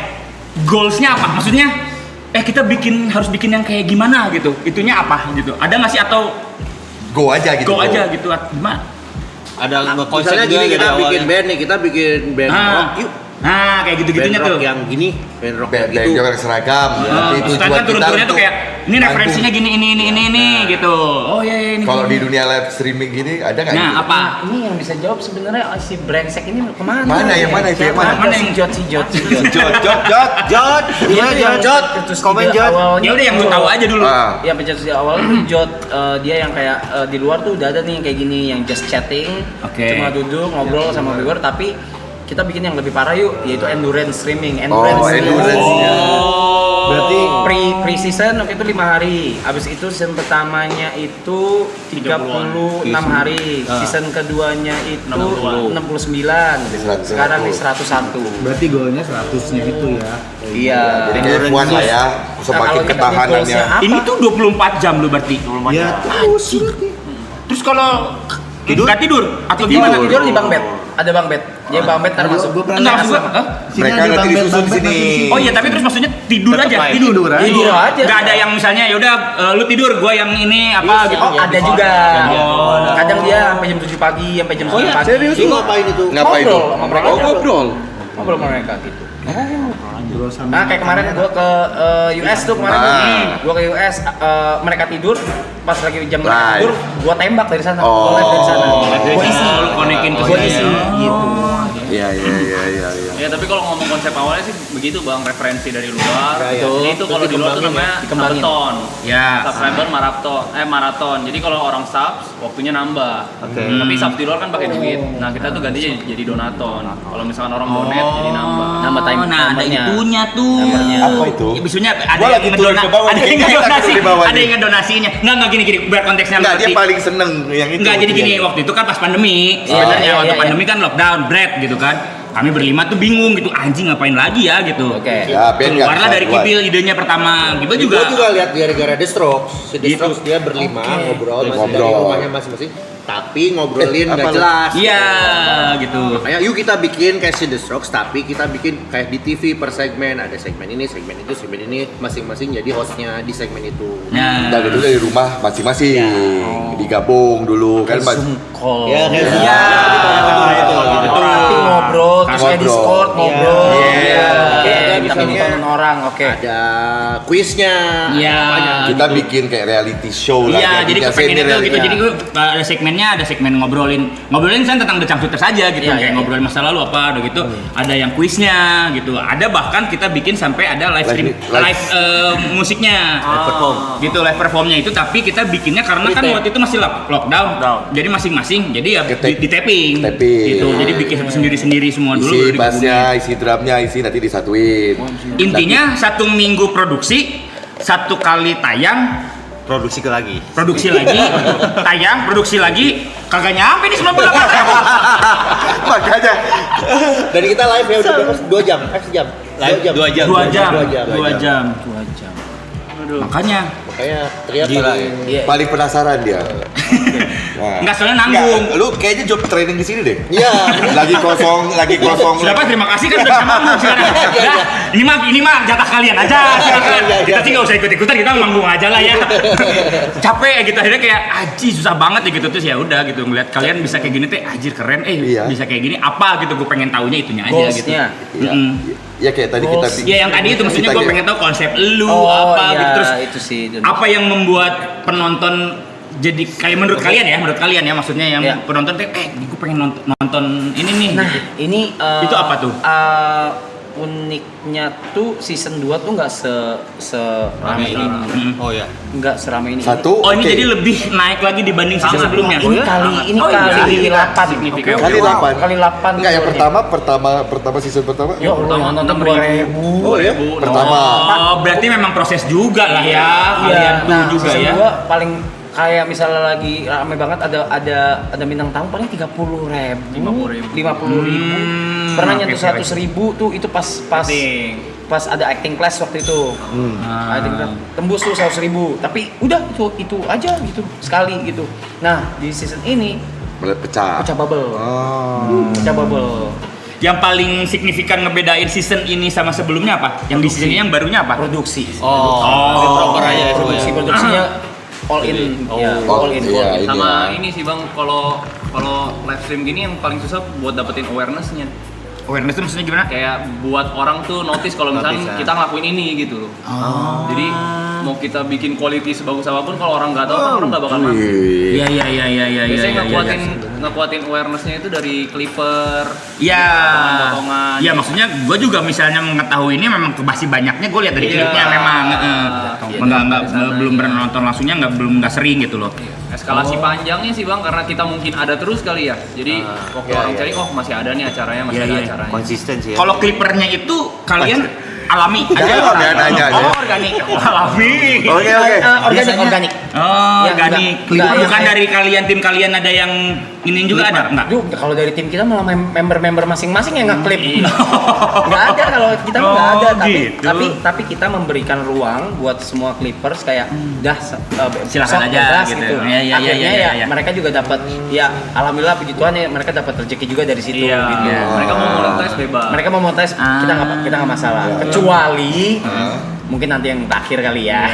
Goalsnya apa? Maksudnya, kita harus bikin yang kayak gimana gitu? Itunya apa gitu? Ada nggak sih atau Go aja gitu. go aja gitu? Gimana? Ada konsep Misalnya juga gini kita dari bikin awalnya. band nih, kita bikin band rock yuk. Nah, kayak gitu-gitunya Band rock tuh. yang gini, band rock yang Band gitu. yang seragam. Tapi Sekarang kan turun-turunnya tuh kayak ini referensinya gini ini gitu. Oh iya ini. Kalau gini. di dunia live streaming gini ada nggak? Nah, gitu? apa? Ini yang bisa jawab sebenarnya si brengsek ini kemana? Mana yang mana itu yang mana? Mana Si yang- Jot. Jot, Iya, Jot, Terus komen dia Jot. awalnya Ya udah yang lu tahu aja dulu. Yang pencetus di awal tuh Jot, dia yang kayak di luar tuh udah ada nih yang kayak gini yang just chatting, Oke. cuma duduk ngobrol sama viewer, tapi kita bikin yang lebih parah yuk, yaitu endurance streaming. Oh, endurance. Berarti pre-season waktu itu 5 hari. Habis itu season pertamanya itu 36 hari. Season keduanya itu 69. Sekarang di 101. berarti golnya 100-nya itu ya. Iya. Jadi kayak puan lah ya, semakin ketahanannya. Ini tuh 24 jam lo berarti. Ya terus Terus kalau Tidur? nggak tidur atau Tidur, gimana? tidur di bang bed. Ada bang bed. Jadi bang bed termasuk. Gue pernah Enggak, lihat. maksud gua, hah? Mereka nanti disusun di sini. Oh iya, tapi terus maksudnya tidur aja, tidur. Tidur aja. Tidur aja. Nggak ada yang misalnya ya udah lu tidur, gua yang ini apa gitu. Oh, ada juga. Oh. Kadang dia sampai jam 7 pagi, sampai jam 9 pagi. Serius lu ngapain itu? Ngapain Ngobrol tuh? sama mereka. Ngobrol. Ngobrol sama mereka gitu. Ngobrol sama Nah kayak kemarin gue ke US tuh kemarin gue ke US mereka tidur pas lagi jam mereka Live. tidur gue tembak dari sana Oh. gue live dari sana gue isi Lu konekin ke gue sini. isi gitu. Iya. Ya tapi kalau ngomong konsep awalnya sih begitu bang, referensi dari luar. Ya, ya. Jadi itu kalau di luar tuh namanya Dikembangin. maraton. Ya. Subscriber maraton. Jadi kalau orang subs waktunya nambah. Tapi subs di luar kan pakai duit. Nah kita tuh ganti jadi donaton. Kalau misalkan orang donate jadi nambah. Nambah time Nah, ada numbernya. itunya tuh. Numbernya. Apa itu? Ya, maksudnya ada Gua yang lagi turun ke bawah, ada yang kayaknya kita ngedonasi, turun di bawah ada nih. yang ngedonasinya. Enggak gini biar konteksnya Enggak, dia ngerti. paling seneng yang itu. Enggak, jadi gini, waktu itu kan pas pandemi, sebenarnya iya, waktu iya, pandemi kan lockdown, bread gitu kan. Kami berlima tuh bingung gitu, anjing ngapain lagi ya gitu. Oke. Ya, Ben nggak Keluarlah bisa dari buat. Kibil idenya pertama. Kita Gue juga juga lihat gara-gara The Strokes. Si The Gitu. Strokes dia berlima ngobrol masih dari Ngobrol. rumahnya masing-masing. Tapi ngobrolin apa nggak lu? jelas. iya gitu. Makanya yuk kita bikin kayak si The Strokes, tapi kita bikin kayak di TV per segmen. Ada segmen ini, segmen itu, segmen ini. Masing-masing jadi hostnya di segmen itu. Nah, Dan itu dari rumah masing-masing digabung dulu kan Mas. Zoom call Ya kayak Iya. betul tapi ngobrol terus kayak Ngobrol. Discord ngobrol Iya. Oke, Ada tapi misalnya- ditonton orang oke ada kuisnya. Iya. Kita bikin kayak reality show lah. Iya, kayak jadi bikin kepengen seni itu gitu. reality. Jadi gue ada segmennya, ada segmen ngobrolin saya tentang The Changsuter saja gitu, Iya, kayak iya, ngobrolin masa lalu apa, udah gitu. Ada yang kuisnya gitu. Ada bahkan kita bikin sampai ada live stream, live musiknya, gitu live performnya itu. Tapi kita bikinnya karena kan waktu itu masih lockdown, jadi masing-masing. Jadi ya di tapping, gitu. Jadi bikin sendiri-sendiri semua dulu. Isi baru bassnya, isi drumnya, isi nanti disatuin. Intinya 1 minggu produksi, 1 kali tayang, Produksi ke lagi. produksi lagi, tayang, produksi lagi, kagak nyampe nih 98 jam. Makanya Dan kita live ya udah berapa? 2 jam, sejam. Live 2 jam. 2 jam, 2 jam. 2 jam. Makanya Makanya teriak gila paling- ya. Paling penasaran dia. Nah. enggak soalnya nanggung. Nggak, lu kayaknya job training di sini deh. Iya. lagi kosong. Siapa terima kasih kan udah bisa manggung sekarang. Udah, ini mah jatah kalian aja silakan. Kita sih nggak usah ikut-ikutan, kita manggung aja lah ya. Capek gitu akhirnya kayak aji susah banget ya gitu terus ya udah gitu ngeliat kalian bisa kayak gini teh anjir keren Iya. bisa kayak gini apa gitu gue pengen taunya itunya aja gitu. Goals-nya. Iya. Mm-mm. Ya kayak tadi kita Ya yang tadi itu maksudnya gue pengen tahu konsep lu Oh, apa iya, gitu terus itu sih apa yang membuat penonton jadi kayak menurut kalian ya maksudnya yang Iya. penonton tuh gue pengen nonton ini nih. nah ini Itu apa tuh? uniknya tuh season 2 tuh nggak seramai ini Oh ya. nggak seramai ini satu. Oh ini oke. jadi lebih naik lagi dibanding season sebelumnya. ini kali 8 Kali 8. kali 8 Enggak yang pertama season pertama. ya Allah yang nonton 2000 Oh ya. Pertama. Oh berarti memang proses juga lah ya kalian tuh nah, juga season ya. 2 paling kayak misalnya lagi rame banget ada bintang tamu paling 50.000 pernah nyentuh 100.000 tuh itu pas ada acting class waktu itu acting class tembus tuh 100.000 tapi udah itu aja gitu sekali gitu nah di season ini Pecah. pecah bubble pecah bubble Yang paling signifikan ngebedain season ini sama sebelumnya apa? Yang di season ini yang barunya apa? produksi Proper aja ya semua ya. produksinya all in ya all in Iya, ini Sama ya. ini sih bang, kalau live stream gini yang paling susah buat dapetin awareness-nya. Awareness itu maksudnya gimana? Kayak buat orang tuh notice kalau misalnya kita ngelakuin ini gitu loh. Jadi mau kita bikin quality sebagus apapun kalau orang nggak tahu kan orang nggak bakal nonton. Iya. Biasanya ngekuatin awareness-nya itu dari clipper, Iya. potongan-potongan. Iya maksudnya gue juga misalnya mengetahui ini memang masih banyaknya gue lihat dari klipnya memang belum pernah nonton langsungnya nggak sering gitu loh. Eskalasi panjangnya sih bang karena kita mungkin ada terus kali ya. Jadi waktu orang cari masih ada nih acaranya, masih ada acaranya. Konsisten sih ya. Kalau clippernya itu kalian alami. Nanya aja. Oh, organik. Alami. Oke. Organik. Oh, Ya, organik. enggak. Bukan dari kalian tim kalian ada yang ini juga ada enggak? Duh, kalau dari tim kita malah member-member masing-masing yang nge-clip. Nggak ada kalau kita mah nggak ada, tapi kita memberikan ruang buat semua clippers kayak silakan aja bebas gitu. Akhirnya Iya. mereka juga dapat ya alhamdulillah puji Tuhan ya mereka dapat rezeki juga dari situ Iya. gitu. Mereka mau monetize bebas. Mereka mau monetize kita nggak masalah. Kecuali mungkin nanti yang terakhir kali ya.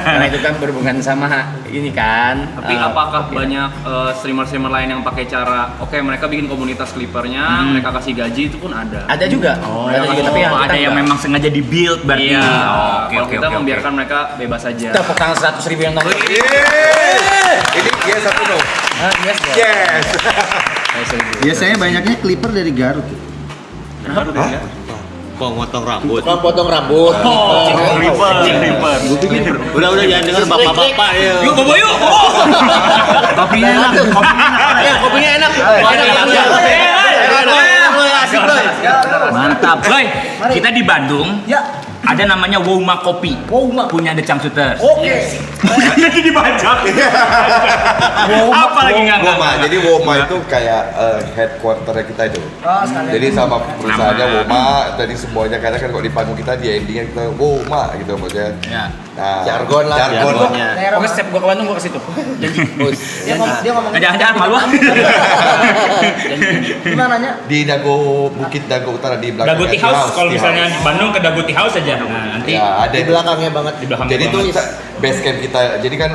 Karena itu kan berhubungan sama ini kan. Tapi apakah banyak streamer-streamer lain yang pakai cara mereka bikin komunitas clippernya, mereka kasih gaji itu pun ada. Ada juga. Ada juga tapi yang ada yang memang sengaja di-build berarti. Iya. Oke. Kita membiarkan mereka bebas saja. tepuk tangan 100.000 yang nonton. Ini yes atau no? Yes. Biasanya banyaknya clipper dari Garut. Potong rambut. Potong rambut. Clipper. Udah jangan denger bapak-bapak ya. Yuk, Bobo yuk. Kopinya enak. Kopinya enak. Mantap. Boy, kita di Bandung. Ya. Ada namanya Woma Kopi. Punya The Changsuter. Oke. Jadi dibajak. Apa lagi nggak? Woma. Jadi Woma itu kayak headquarter kita itu. Jadi sama perusahaannya Woma. Tadi semuanya karena kan kalau di panggung kita di endingnya kita Woma gitu maksudnya. Ya. Nah, Jargon lah. Pokoknya setiap gua ke Bandung gua ke situ. Dia ngomong Jangan malu ah. gimana nya? di Bukit Dago Utara di belakang. Daguti House. Kalau misalnya di Bandung ke Daguti House aja. Nah, nanti Ya, ada Di belakangnya banget. di belakang. Jadi tuh base camp kita. Jadi kan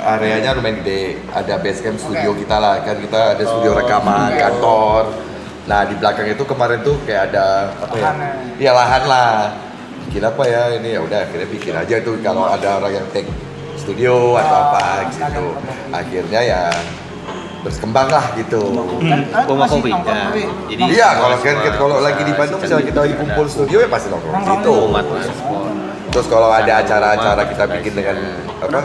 areanya lumayan gede. Ada base camp studio kita lah. Kan kita ada studio rekaman, kantor. Nah, di belakang itu kemarin tuh kayak ada apa ya? Iya, lahan lah. Bikin apa ya ini ya udah akhirnya bikin aja tuh kalau ada orang yang take studio atau apa gitu. Akhirnya ya berkembang lah gitu. Woma Kopi. Jadi Iya, kalau lagi di Bandung misalnya kita lagi kumpul studio ya pasti nongkrong di situ. Terus kalau ada acara-acara kita bikin dengan apa?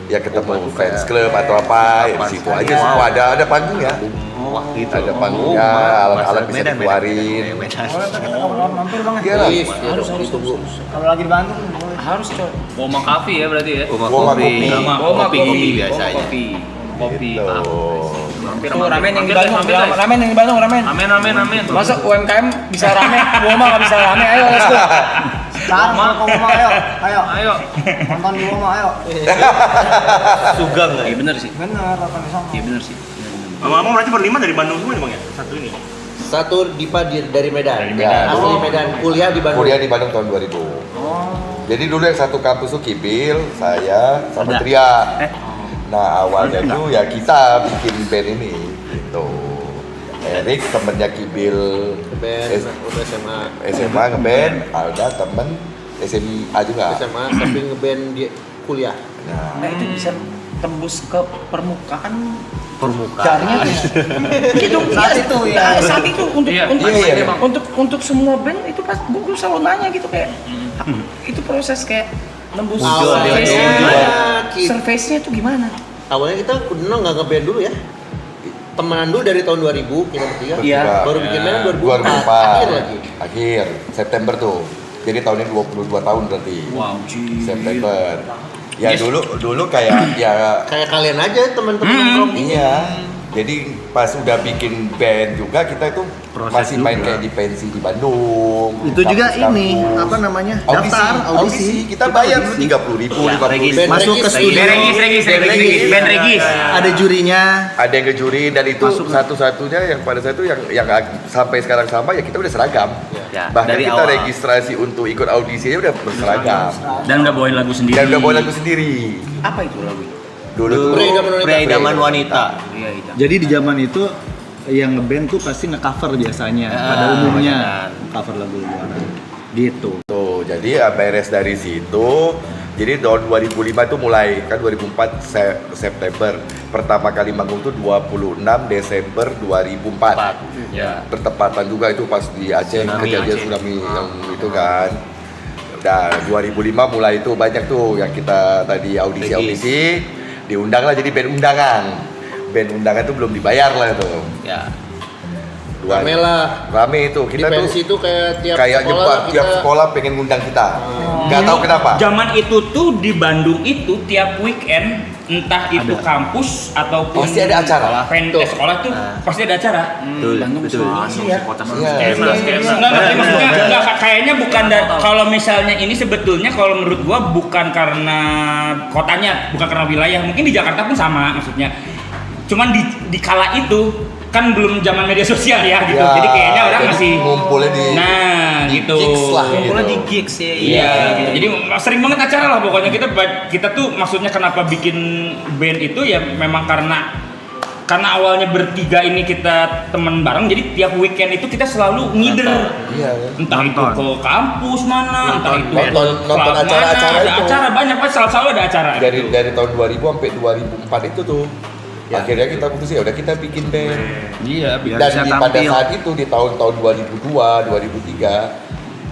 Ya ketemu fans club atau apa, ya di situ aja semua ada panggung ya. Ada panggungnya, alat-alat bisa dikeluarin. Mampir Bang. Iya lah. Harus ditunggu. Kalau lagi di Bandung Harus coy. Woma Coffee ya berarti ya. Woma Kopi. kopi biasanya. Kopi. Hampir Tuh ramen yang di Bandung, ramen yang di Bandung, ramen. Amin. Masa UMKM bisa rame, Woma nggak bisa rame, ayo let's go. sekarang kalau ke Woma ayo. Nonton di Woma ayo. Sugang nggak? Iya bener sih. Bener nonton di sana. Iya bener sih. Ngomong berarti berlima dari Bandung semua nih Bang ya? Satu ini. Satu Dipa dari Medan. Medan. Asli Medan, kuliah di Bandung. Kuliah di Bandung tahun 2000. Jadi dulu yang satu kampus tuh Kibil, saya sama Tria. Nah awalnya tuh ya kita bikin band ini gitu. Erik temennya Kibil SMA ngeband, Alda temen SMA juga. SMA tapi ngeband di kuliah. Nah itu bisa tembus ke permukaan. Permukaan. Gitu. Saat itu ya. Saat itu Iya. untuk semua band itu pas gue selalu nanya gitu kayak itu proses kayak nembus surface-nya itu gimana? Awalnya kita nggak ngeband dulu ya. Temenan dulu dari tahun 2000 kita bertiga. Iya. Baru bikin band 2004. 2004. Akhir September tuh. Jadi tahun ini 22 tahun berarti. Wow, September. Ya dulu kayak ya Kayak kalian aja teman-teman nongkrong. iya. Jadi pas udah bikin band juga kita itu masih main kayak di pensi di Bandung. Itu juga kampus-kampus. ini apa namanya? Audisi. Daftar Audisi. Kita bayar 30.000, 50.000. Masuk ke studio. Regis, band Regis. Ada jurinya. Ada yang ngejuri dan itu satu-satunya yang pada saat itu yang sampai sekarang sama ya kita udah seragam. Ya, Bahkan dari kita awal. registrasi untuk ikut audisinya udah berseragam. Dan udah bawain lagu sendiri. Dan udah bawa lagu sendiri. Apa itu lagu? Dulu tuh Pria idaman wanita. Jadi di zaman itu yang ngeband tuh pasti nge-cover biasanya pada umumnya cover lagu luaran gitu. tuh. Jadi ya beres dari situ. Jadi tahun 2005 itu mulai kan 2004 September. Pertama kali manggung tuh 26 Desember 2004. Ya. Bertepatan juga itu pas di Aceh kejadian tsunami yang itu kan. Udah 2005 mulai itu banyak tuh yang kita tadi audisi diundang lah jadi band undangan. Band undangan tuh belum dibayar lah tuh. Ya. Rame lah. Rame itu. Di Kita tuh pensi itu kayak tiap kayak sekolah nyebar, kita- tiap sekolah pengen ngundang kita. Nggak tahu kenapa. Zaman itu tuh di Bandung itu tiap weekend entah itu kampus ataupun Pasti ada acara. sekolah tuh pasti ada acara. Bandung sih ya. Enggak, tapi maksudnya enggak, kayaknya bukan kalau misalnya ini sebetulnya kalau menurut gua bukan karena kotanya, bukan karena wilayah. Mungkin di Jakarta pun sama maksudnya. Cuman di kala itu kan belum zaman media sosial ya gitu. Ya, jadi kayaknya orang jadi masih ngumpulnya di gitu. gigs lah gitu. Ngumpulnya di gigs ya. Iya, gitu. Jadi sering banget acara lah pokoknya kita tuh maksudnya kenapa bikin band itu ya memang karena awalnya bertiga ini kita teman bareng, jadi tiap weekend itu kita selalu ngider. Iya. Entah itu ke kampus mana, entah itu nonton klub acara-acara mana, ada itu. acara banyak banget, selalu ada acara. Dari gitu. tahun 2000 sampai 2004 itu tuh. Akhirnya kita putus ya udah kita bikin band. Iya, Dan pada saat itu di tahun-tahun 2002, 2003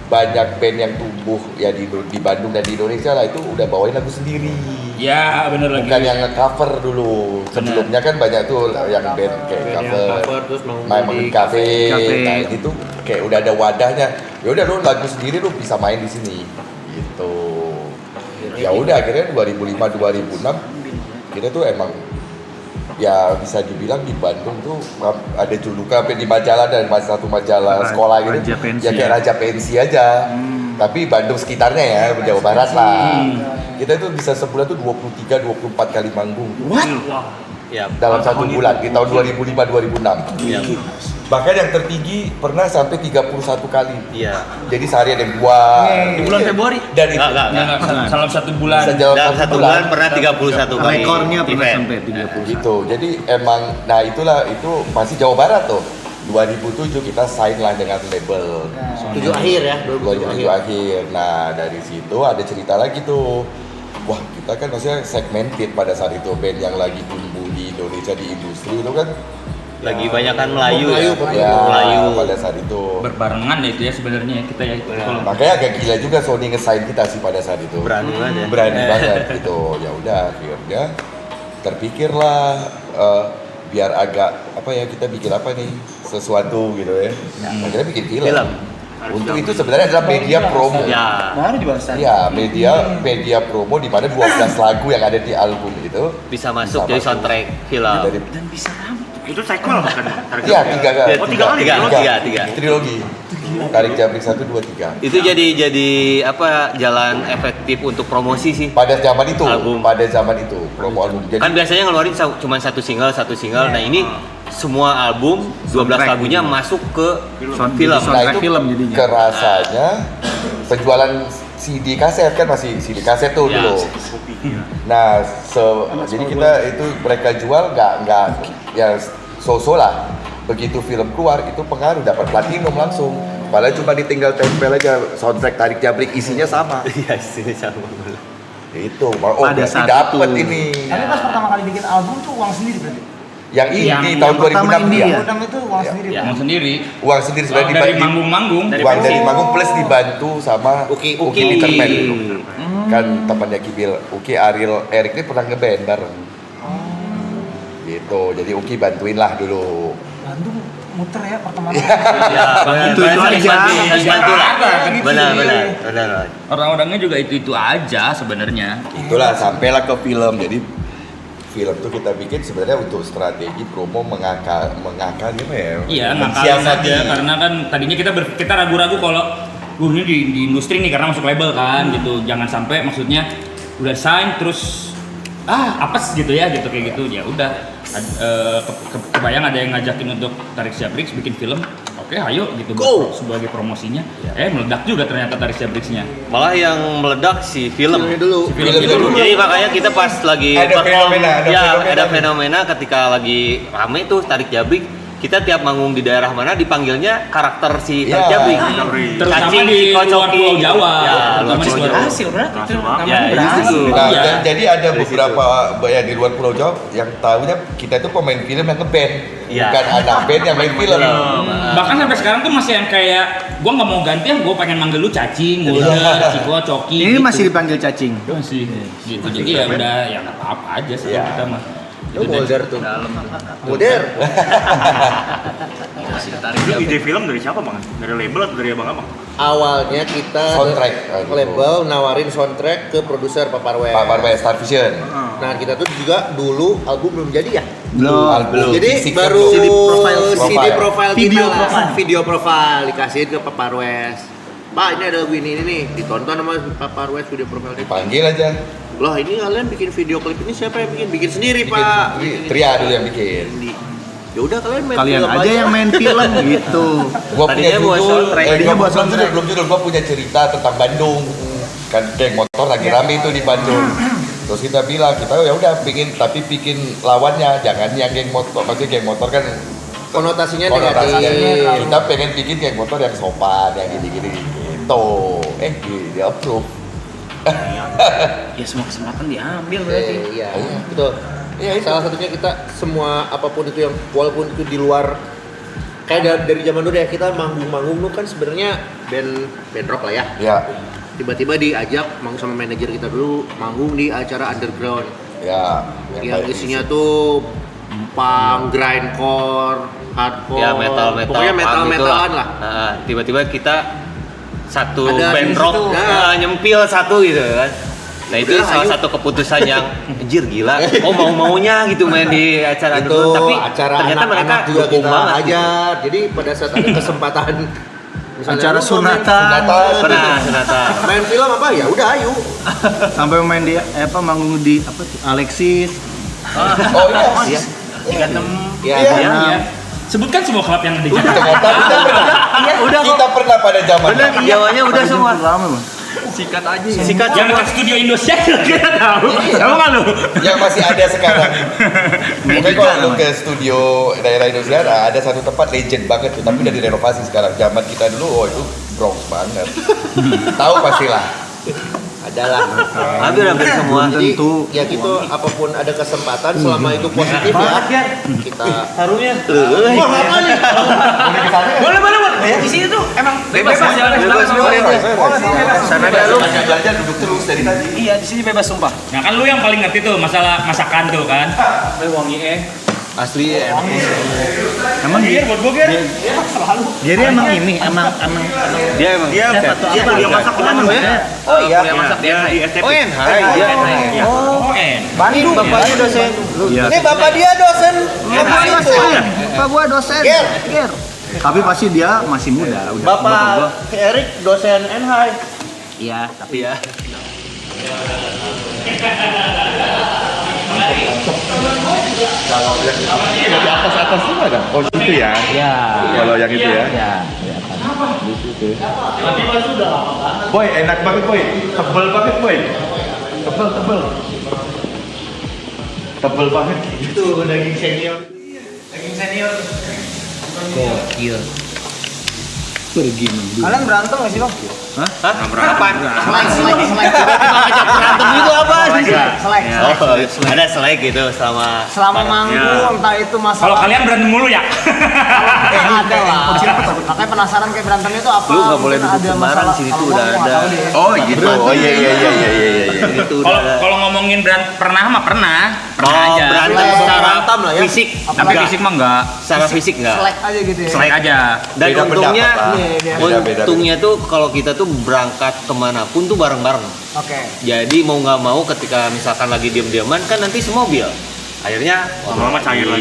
banyak band yang tumbuh ya di Bandung dan di Indonesia lah itu udah bawain lagu sendiri. Ya, bener lagi. Bukan yang nge-cover dulu. Sebelumnya kan banyak tuh yang band kayak cover, terus main di cafe. Nah ini tuh kayak udah ada wadahnya. Ya udah lu lagu sendiri lu bisa main di sini. Gitu. Ya udah akhirnya 2005 2006 kita tuh emang ya bisa dibilang di Bandung tuh ada julukan sampai di majalah dan satu majalah sekolah gitu. Raja Pensi Ya kayak Raja Pensi aja. Tapi Bandung sekitarnya ya, Jawa Barat lah. Kita itu bisa sebulan tuh 23 24 kali manggung. Ya. Dalam satu bulan di tahun 2005 2006. Ya. Bahkan yang tertinggi pernah sampai 31 kali. Iya. Jadi sehari ada yang 2 Di bulan Februari. dan itu Nggak, salah satu bulan. dalam Satu bulan pernah 31 kali. Rekornya pernah event. sampai 30. gitu. Jadi emang nah itulah itu masih Jawa Barat tuh. 2007 kita sign lah dengan label. 7 akhir ya, 2007 akhir. Nah, dari situ ada cerita lagi tuh. Wah, kita kan maksudnya segmented pada saat itu band yang lagi tumbuh di Indonesia di industri itu kan Lagi banyak kan Melayu ya, Melayu. pada saat itu. Berbarengan ya itu ya sebenarnya kita ya. Kalau Makanya agak gila juga Sony nge-sign kita sih pada saat itu. Berani banget ya. Berani banget gitu. Ya udah akhirnya terpikirlah biar agak apa ya kita bikin apa nih sesuatu gitu ya. Akhirnya bikin film. Untuk itu sebenarnya adalah media promo. Ya. Baru dibahas. Ya, media promo di mana 12 lagu yang ada di album itu Bisa masuk jadi soundtrack film. dari Dan bisa rambut. Itu sequel bukan? Iya, 3 kali. Oh, 3 kali? Tiga. Trilogi. Tarik Jabrik 1 2 3. Itu jadi apa jalan efektif untuk promosi sih. Pada zaman itu, Album. pada zaman itu promo album. Jadi Kan biasanya ngeluarin cuma satu single. Nah, ini semua album 12 lagunya masuk ke film. nah itu film jadinya. kerasanya penjualan CD kaset kan masih CD kaset tuh Ya. dulu. Nah, jadi kita itu mereka jual nggak ya so-so lah. Begitu film keluar itu pengaruh dapat platinum langsung. Padahal cuma ditinggal tempel aja soundtrack Tarik Jabrik isinya sama. Iya, sini sama. Itu, oh Pada berarti saat dapat itu. ini. Tapi pas pertama kali bikin album tuh uang sendiri berarti. Yang ini Yang tahun pertama 2006 ini dia. ya? Udang itu uang Ya. sendiri. Ya. Ngomong sendiri. Uang sendiri sebenarnya Dari dibagi manggung-manggung. uang dari manggung plus dibantu sama Uki. Peterman dulu. Kan temannya Kibil. Uki Ariel Erik ini pernah ngeband bareng. Gitu. Jadi Uki bantuin lah dulu. Bandung muter ya pertemanan. Ya, Itu aja. Bantu lah. Gitu. Benar. Orang-orangnya juga itu aja sebenarnya. Itulah sampailah ke film. Jadi film tuh kita bikin sebenarnya untuk strategi promo mengakal gimana ya? Iya, ngakalin mensiasati. aja karena kan tadinya kita ragu-ragu kalau ini di industri nih karena masuk label kan gitu. Jangan sampai maksudnya udah sign terus apes gitu ya gitu kayak gitu. Ya udah kebayang ada yang ngajakin untuk Tarik Jabrik bikin film. Oke, ayo gitu sebagai promosinya. Meledak juga ternyata Tarik Jabriksnya. Malah yang meledak si filmnya dulu. Film dulu. Jadi makanya kita pas lagi Ada perform, fenomena, ada fenomena ketika lagi rame tuh Tarik Jabrik. Kita tiap manggung di daerah mana dipanggilnya karakter si Tarik Jabrik. Terutama Cacing, di luar Kocoki. Pulau Jawa. Ya, Terutama di luar Berhasil berarti itu. Ya, Namanya itu berhasil. tuh. Nah, Iya. jadi ada beberapa ya di luar Pulau Jawa yang tahunya kita itu pemain film yang ngeband, Iya. bukan anak band yang main film. Bahkan sampai sekarang tuh masih yang kayak gua nggak mau ganti ya, gua pengen manggil lu Cacing, Ciko, Coki. Ini gitu. masih dipanggil cacing. Masih gitu. Jadi ya udah ya nggak apa-apa aja sih Iya. kita mah. Lu Mulder tuh. Dalam. Mulder. Itu ide film dari siapa bang? Dari label atau dari abang-abang? Awalnya kita Soundtrack, label nawarin soundtrack ke produser Papar West. Papar West Star Vision. Nah kita tuh juga dulu album belum jadi ya. Album. Jadi Fisik baru CD profile Video kita lah. profile. Video profile dikasihin ke Papar West. Pak ini ada lagu ini nih ditonton sama Papar West video profile ini. Panggil aja. Loh ini kalian bikin video klip ini siapa yang bikin? Bikin sendiri pak. Tria dulu yang bikin. Ya udah kalian main Kalian film aja yang main film gitu. Gua punya Tadinya buat judul, soundtrack. Tadinya buat belum judul, gua punya cerita tentang Bandung. Kan geng motor lagi rame itu di Bandung. Terus kita bilang, kita ya udah bikin lawannya, jangan yang geng motor. Maksudnya geng motor kan konotasinya konotasinya negatif. kita pengen bikin geng motor yang sopan, yang gini-gini gitu. Di approve. Ya semua kesempatan diambil berarti. Iya, betul. Iya, salah satunya kita semua apapun itu yang walaupun itu di luar kayak dari zaman dulu ya kita manggung-manggung tuh kan sebenarnya band rock lah ya. Ya. Tiba-tiba diajak manggung sama manajer kita dulu manggung di acara underground. Ya. Yang isinya tuh punk, grindcore, hardcore. Ya metal Pokoknya metal-metalan lah. Nah, tiba-tiba kita satu Ada band di rock situ. Nah. nyempil satu gitu kan. Nah itu Udah, salah ayo. satu keputusan yang anjir gila. Oh mau-maunya gitu main di acara Itu underground tapi acara ternyata mereka anak-anak juga dukung kita banget. ajar. Jadi pada saat ada kesempatan misalnya Acara lu mau sunatan. Pernah sunatan. main film apa ya udah ayo. Sampai main di manggung di apa tuh? Alexis. Oh iya. 36. Ya, Iya. Sebutkan semua klub yang ada di Jakarta. Kita pernah pada zaman. Jawanya udah semua. Lama, Bang. Sikat aja. Sikat Yang dekat studio Indosiar kita tahu. Tahu nggak lu? Yang masih ada sekarang. Mungkin kalau lu ke studio daerah Indonesia ada satu tempat legend banget tuh, tapi udah direnovasi sekarang. Zaman kita dulu, itu Bronx banget. Tahu pastilah. adalah Hampir semua. Jadi tentu. ya gitu apapun ada kesempatan selama itu positif ya kita Harunya. wah apa nih Boleh. Di sini tuh emang bebas jalan. Sana ada lu belajar duduk terus dari tadi. Iya, di sini bebas sumpah. Nah kan lu yang paling ngerti tuh masalah masakan tuh kan. Wangi Asli enak. Emang dia Buat gue Ger. jadi emang ini emang Dia emang Dia kuliah masak kemana ya? oh iya Kuliah masak di NHI. Di STP. Oh NHI dia. Oh, Bandung Bapaknya dosen. Iya. ini bapak dia dosen apa itu Bapak gua dosen. Ger. Ger. Tapi pasti dia masih muda. Udah bapak gua. Erik dosen NHI Iya, tapi ya. Kalau yang di atas tuh ada. Oh gitu ya. Iya. Kalau yang itu ya. Iya. Boy, enak banget boy. Tebel banget boy. Tebel. Tebel banget. Itu daging senior. Gokil. Pergi minggu. Kalian berantem gak sih bang? Apaan? berantem itu apa sih Selek. Oh, ada selek gitu selama Selama manggung entah itu kalau masalah kalian berantem mulu ya. ada lah. Makanya penasaran kayak berantemnya itu apa? Lu nggak boleh Mungkin duduk ada kemarin, masalah. sini Kalau tuh gua udah nggak ada. tahu deh. Oh gitu. Oh iya. itu Kalau udah. kalau ngomongin pernah mah pernah aja. Berantem Selek. secara Berantem lah ya. fisik, Tapi fisik mah enggak. secara fisik enggak. Selek aja gitu ya. Selek aja. Dan Beda untungnya, pendapat lah. Beda. untungnya tuh kalau kita tuh berangkat kemanapun tuh bareng-bareng. Oke. Jadi mau nggak mau ketika misalkan lagi diam-diaman kan nanti semobil. Akhirnya Lama-lama cair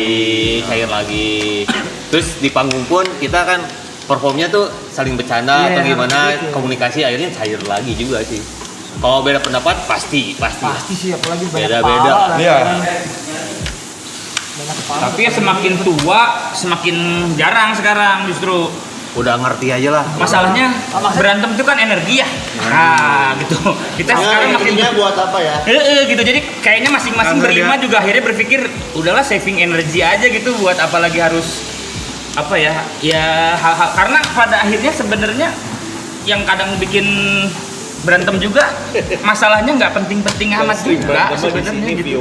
lagi. Terus di panggung pun kita kan performnya tuh saling bercanda Iya, atau gimana, gitu. komunikasi akhirnya cair lagi juga sih. Kalau beda pendapat pasti. Pasti sih apalagi banyak Beda-beda. kepala lah. Iya. Banyak kepala. Tapi ya semakin tua semakin jarang sekarang justru. Udah ngerti aja lah. Masalahnya berantem itu kan energi ya. Nah, gitu. Kita sekarang makin intinya buat apa ya gitu. Jadi kayaknya masing-masing berlima juga akhirnya berpikir udahlah saving energi aja gitu buat apalagi harus apa ya? Ya hal-hal karena pada akhirnya sebenarnya yang kadang bikin berantem juga masalahnya nggak penting-penting amat juga sebenarnya gitu.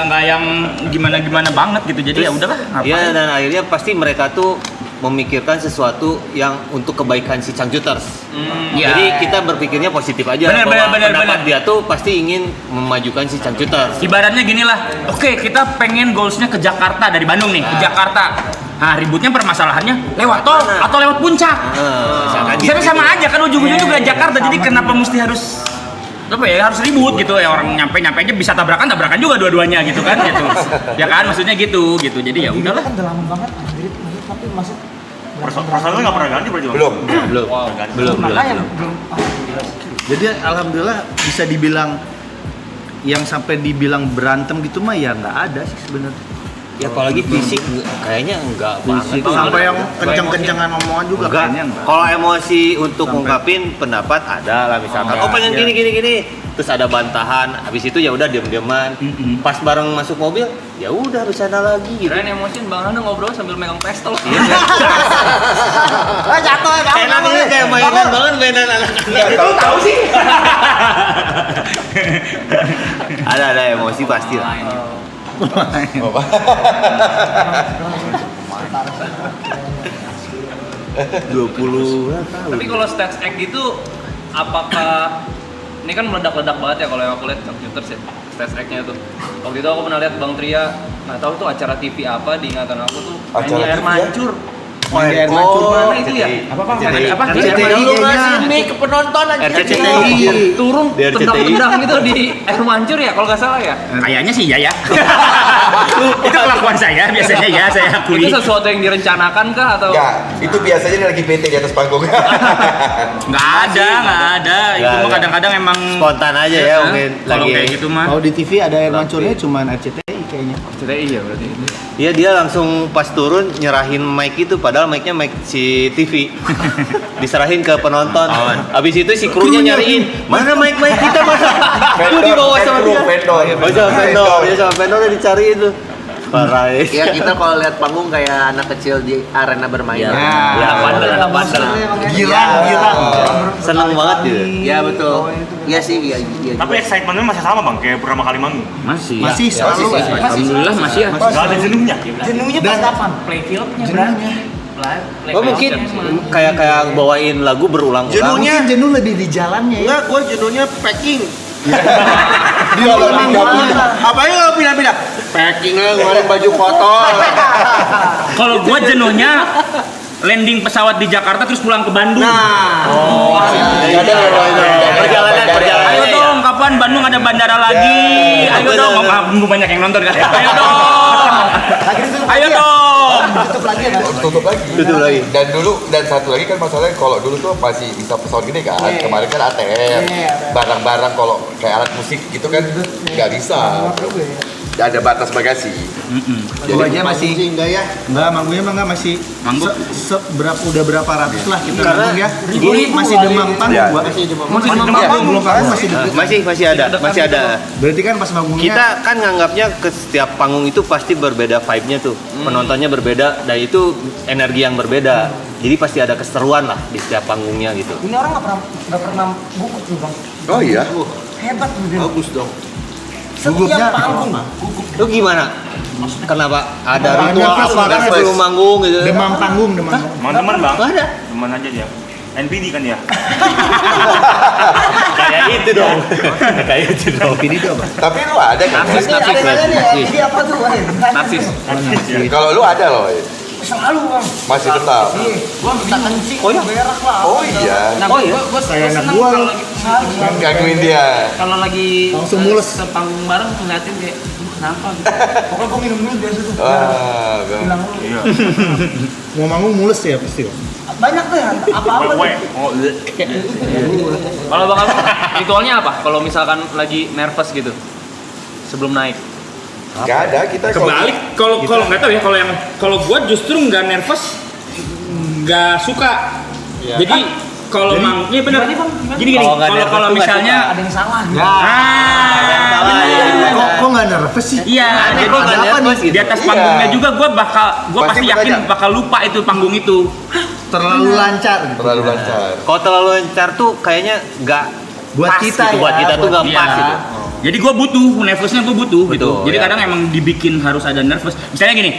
Nggak yang gimana banget gitu. Jadi ya udahlah. Iya dan akhirnya pasti mereka tuh memikirkan sesuatu yang untuk kebaikan si Changcuters. Iya. Jadi kita berpikirnya positif aja. Benar, Pendapat dia tuh pasti ingin memajukan si Changcuters. Ibaratnya gini lah, oke kita pengen goalsnya ke Jakarta dari Bandung nih, ke Jakarta. Nah ributnya permasalahannya lewat tol atau lewat puncak. Misalnya sama aja kan ujung-ujungnya juga Jakarta, jadi kenapa mesti harus apa ya harus ribut gitu ya, orang nyampe aja bisa tabrakan juga dua-duanya gitu kan gitu. Ya kan maksudnya gitu jadi ya udahlah. Kan udah lama banget anjir, tapi masuk Personalnya nggak pernah ganti berarti Bang? Belum. makanya belum Jadi alhamdulillah bisa dibilang yang sampai dibilang berantem gitu mah ya nggak ada sih sebenarnya. Ya apalagi fisik kayaknya enggak banget. Sampai yang kenceng-kencengan omongan juga kayaknya enggak. Kalau emosi untuk ngungkapin pendapat ada lah misalkan. Oh pengen gini. Terus ada bantahan. Habis itu ya udah diam-diaman. Pas bareng masuk mobil, ya udah bercanda lagi gitu. Kirain emosiin Bang Hana ngobrol sambil megang pistol. jatuh ya Enak banget kayak mainan anak-anak. Tahu sih. Ada emosi pasti lah. Tapi kalau stage act gitu, apakah ini kan meledak-ledak banget ya kalau yang aku lihat Changcuters ya, stage act-nya tuh. Waktu itu aku pernah lihat Bang Tria, nggak tahu tuh acara TV apa di ingatan aku tuh, main di air mancur. Air mancur Mana itu ya? Apa? RCTI Ini ke penonton aja. RCTI Turun tendang-tendang gitu di air mancur ya kalau nggak salah ya. Kayaknya sih ya. Itu kelakuan saya biasanya ya, saya akui. Itu sesuatu yang direncanakan kah atau? Enggak, itu biasanya dia lagi PT di atas panggung. Nggak ada. Itu mah kadang-kadang emang Spontan aja ya mungkin kalau lagi. kayak gitu mah. Kalau di TV ada air mancurnya cuman RCTI kayaknya. RCTI ya berarti. Iya dia langsung pas turun nyerahin mic itu padahal mic-nya mic si TV. Diserahin ke penonton. Habis itu si krunya nyariin, "Mana mic kita mana?" Itu dibawa sama dia. Sama vendor udah dicari itu. Parah Ya kita kalau lihat panggung kayak anak kecil di arena bermain. Ya, anak bandel. Girang. seneng banget gitu. Ya betul. Iya sih, iya. Tapi excitementnya masih sama Bang, kayak pertama kali manggung. Masih Selalu. Alhamdulillah masih ya. Gak ada jenuhnya. jenuhnya pas kapan Playfieldnya berarti. Oh mungkin kayak bawain lagu berulang-ulang. Jenuhnya Jenuh lebih di jalannya ya. enggak, gua jenuhnya packing. Dia lagi Apanya kalau pindah-pindah? Packing lah, ngeluarin baju kotor. Kalau gua jenuhnya landing pesawat di Jakarta terus pulang ke Bandung. Perjalanan. Ayo dong, kapan Bandung ada bandara lagi? Ayo dong, banyak yang nonton kan? Ayo dong. tutup lagi. Dan satu lagi kan masalahnya kalau dulu tuh masih bisa pesawat gede kan. Kemarin kan ATM. Barang-barang kalau kayak alat musik gitu kan nggak bisa. Ada batas bagasi. Jadi masih enggak ya? enggak manggungnya mah enggak masih Manggung? udah berapa ratus lah kita Karena manggung ya. ini Masih demam panggung gua. Masih demam. Belum panggung masih masih ada. Berarti kan pas manggungnya Kita kan nganggapnya ke setiap panggung itu pasti berbeda vibe-nya tuh. Penontonnya berbeda dan itu energi yang berbeda. Jadi pasti ada keseruan lah di setiap panggungnya gitu. Ini orang nggak pernah gugup tuh bang. Oh iya. Hebat tuh. Bagus dong. Setiap panggung. Lu gimana? Kenapa? Ada Ada ritual nervous, apa kan nervous. sebelum manggung gitu? demam panggung. Teman-teman Bang. Nggak ada. Teman aja dia. NPD kan ya? Kayak itu dong. Kayak itu dong. Ini tuh apa? Tapi lu ada kan? Narsis. Ini apa tuh? Narsis. Kalau lu ada loh. Selalu bang. Masih tetap. Gua bisa kencing. Oh berak lah. Oh iya. Nah, gua Kayak anak seneng gua. kalau lagi Gangguin dia. kalau lagi Langsung mules. sepanggung bareng ngeliatin kayak kenapa gitu. Pokoknya gua minum biasa tuh. Wah, Bilang lu. Iya. Mau manggung mules ya pasti. Banyak tuh ya. Apa-apa. Wewe. Oh, Kalau Bang Abang, ritualnya apa? Kalau misalkan lagi nervous gitu sebelum naik. Gak ada kita Kebalik, kalau nggak tahu ya, kalau gua justru nggak nervous, nggak suka. Jadi kalau iya benar. Gini, kalau misalnya Ada yang salah. Kok nggak nervous sih? iya, jadi kok nggak nervous gitu? di atas panggungnya juga gua pasti yakin bertanya. bakal lupa itu panggung itu. Terlalu lancar gitu. terlalu lancar. Kalau terlalu lancar tuh kayaknya nggak Buat pas kita gitu. ya, Buat kita tuh nggak Iya. pas gitu. Jadi gue butuh, nervousnya gue butuh gitu. Betul, Jadi ya. kadang emang dibikin harus ada nervous. Misalnya gini,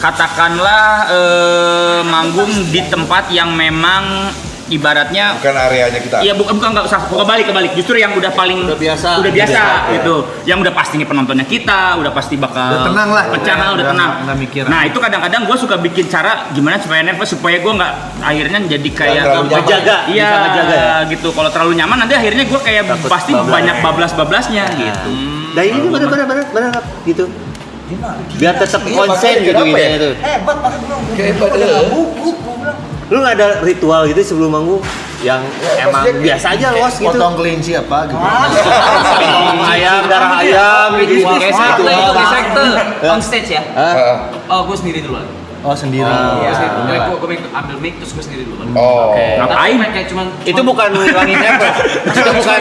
katakanlah manggung di tempat yang memang ibaratnya Bukan areanya kita. iya bukan nggak usah kebalik justru yang udah paling Udah biasa. gitu yang udah pasti nih penontonnya kita udah pasti bakal Udah tenang lah. pecah udah Udah tenang nggak mikir. nah itu kadang-kadang gue suka bikin cara gimana supaya nervous supaya gue nggak akhirnya jadi kayak terlalu nyaman. Ngejaga, iya bisa ngejaga ya. gitu kalau terlalu nyaman nanti akhirnya gue kayak pasti banyak bablas-bablasnya gitu Nah ini bener gitu. Biar tetap konsen gitu kenapa ya? gitu. Hebat pakai belum. Hebat, Buku gua bilang. Lu nggak ada ritual gitu sebelum manggung yang emang biasa aja los gitu. Potong kelinci apa gitu. Ayam, darah ayam gitu. Kayak sekte itu, kayak sekte. On stage ya. Heeh. Oh, gue sendiri duluan. Oh sendiri. Iya, gue ambil mic terus gue sendiri duluan. Oh. Ngapain? Tapi kayak cuman Itu bukan ngilangin nervous. Itu bukan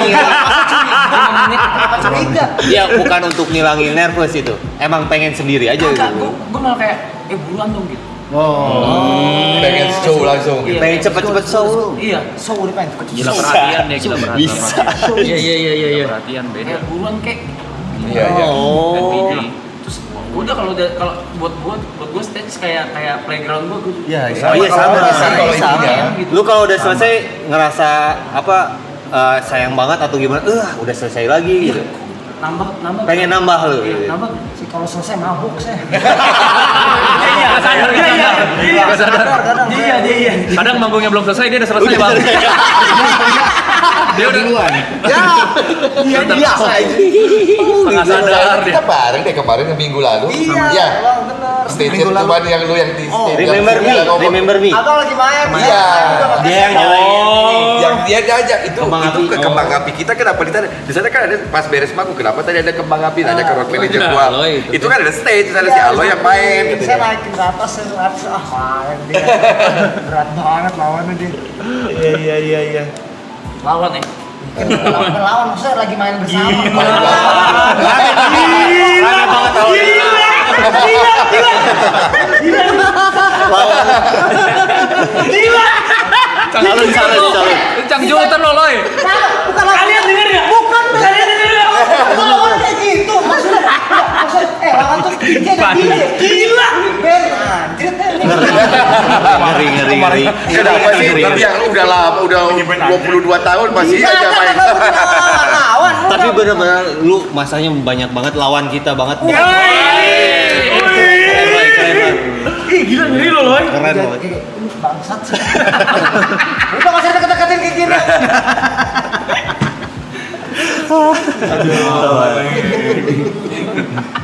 Curiga. Iya, bukan untuk ngilangin nervous itu. Emang pengen sendiri aja Enggak, gitu. gue malah kayak buruan dong gitu. Pengen show langsung. Iya. Pengen cepet-cepet show. Iya, So udah pengen gila perhatian dia, gila perhatian. Bisa. Iya. Perhatian beda. Kayak buruan kayak Iya, iya. Oh. terus udah kalau buat gue stage kayak playground gue Iya, Oh iya sama. Kalau intinya. Lu kalau udah selesai ngerasa apa sayang banget atau gimana? Udah selesai lagi gitu. nambah Pengen nambah lu. Iya, nambah sih kalau selesai mabuk saya. iya sadar iya kadang manggungnya belum selesai dia udah selesai bang dia udah duluan Iya biasa aja. nggak sadar dia Kita bareng deh kemarin minggu lalu. Iya, bener. Stage cuma yang lu yang di stage. Remember me. Abang lagi main. Iya. Dia yang nyalain. Yang dia diajak itu Kembang itu api. ke kembang api kita kenapa di sana kan ada pas beres manggung kenapa tadi ada kembang api nanya ke road manager gua itu kan ada stage ada si Aloy yang main Saya naikin ke atas, saya ngeliat, main dia. Berat banget lawannya dia. iya lawan ya Lawan maksudnya lagi main bersama. Rame banget awalnya. Salut. Cang Jolter lo loy Bukan kalian denger ya? Bukan kalian denger ya? Bukan lawan kayak gitu. Maksudnya lawan tuh DJ dan DJ. Gila. Ben anjir Ngeri. kenapa sih tapi yang udah lama udah 22 tahun masih aja main lawan. Tapi bener-bener lu masanya banyak banget lawan kita banget. ih gila ngeri lo loy Keren banget. Bangsat sih. Udah nggak usah deket-deketin kayak gini.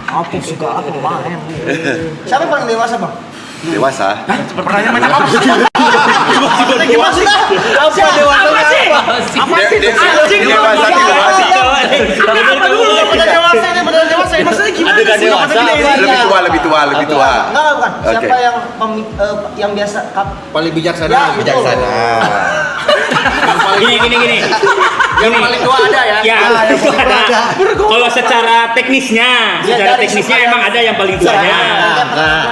Apa suka apa main? Siapa yang paling dewasa bang? dewasa Pertanyaan macam apa? Gimana sih? Apa dewasanya apa? Anjing dewasa Kenapa dulu benar dewasa ini benar dewasa ini? Maksudnya gimana? Ada gak dewasa? lebih tua Enggak bukan. Oke. Siapa yang biasa Paling bijaksana. Ya, gitu. bijaksana Gini. Yang paling tua ada ya. Ya, itu ada. Kalau secara teknisnya emang ada yang paling tuanya.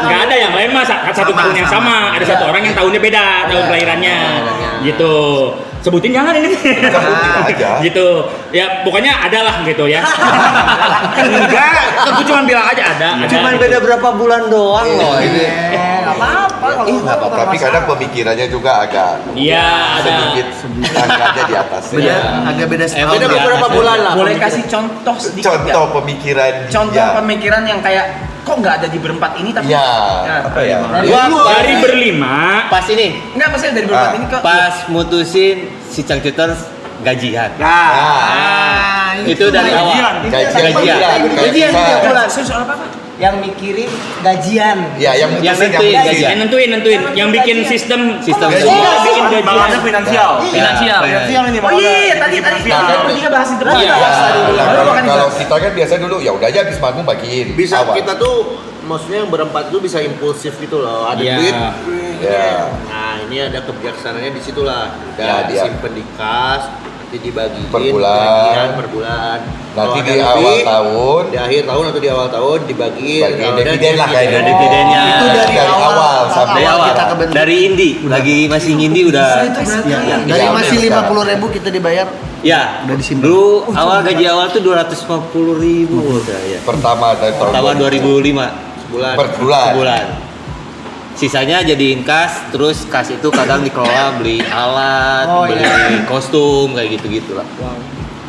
Nggak ada yang lain masa satu tahun yang sama. Ada satu orang yang tahunnya beda, tahun kelahirannya. Gitu. Sebutin jangan ini. Sebutin aja. Gitu. Ya pokoknya ada lah gitu ya. Enggak, aku cuma bilang aja ada. Cuman gitu. beda berapa bulan doang loh ini. Nggak apa-apa kalau nggak apa tapi kadang pemikirannya juga agak Iya, ada. sedikit tangannya di atasnya Agak beda setahun. Beda beberapa bulan lah. Boleh kasih contoh sedikit nggak? contoh pemikiran Contoh ya. pemikiran yang kayak kok nggak ada di berempat ini tapi Ya, apa ya? Dari berlima. Pas ini, nggak maksudnya dari berempat ini kok pas mutusin si Cang Cuter gajian. Nah, Itu dari awal. gajian Gajian tiap bulan. soal apa? yang mikirin gajian. Ya, yang mutusin nentuin yang gajian. Yang nentuin. Yang bikin sistem Gajian. bikin gajian. Balannya finansial. finansial Oh iya, tadi bertiga bahas itu. Iya, Baru makan kalau itu. kita kan biasa dulu ya udah aja habis manggung bagiin. Bisa awal. kita tuh maksudnya yang berempat tuh bisa impulsif gitu loh. Ada Iya. duit. Ya. Nah, ini ada kebijaksanaannya di situ lah. Ya, Dan dia. disimpan di kas, nanti dibagiin Per bulan. bagian per bulan. Nanti Kalau di ada awal lebih, tahun di akhir tahun atau di awal tahun dibagiin. bagiin Kalau ada dividen lah kayak Ada dividennya. Itu dari awal sampai Dari awal. kita kebentuk. Dari Indi, lagi masih Indi udah. Dari Iya, masih udah 50.000 kita dibayar. Ya, Udah disimpan. dulu awal gaji awal tuh 250.000 udah ya. pertama dari tahun Pertama 2005 sebulan. per bulan. sebulan. Sisanya jadiin kas, terus kas itu kadang dikelola beli alat, Oh, beli iya. kostum kayak gitu-gitu lah.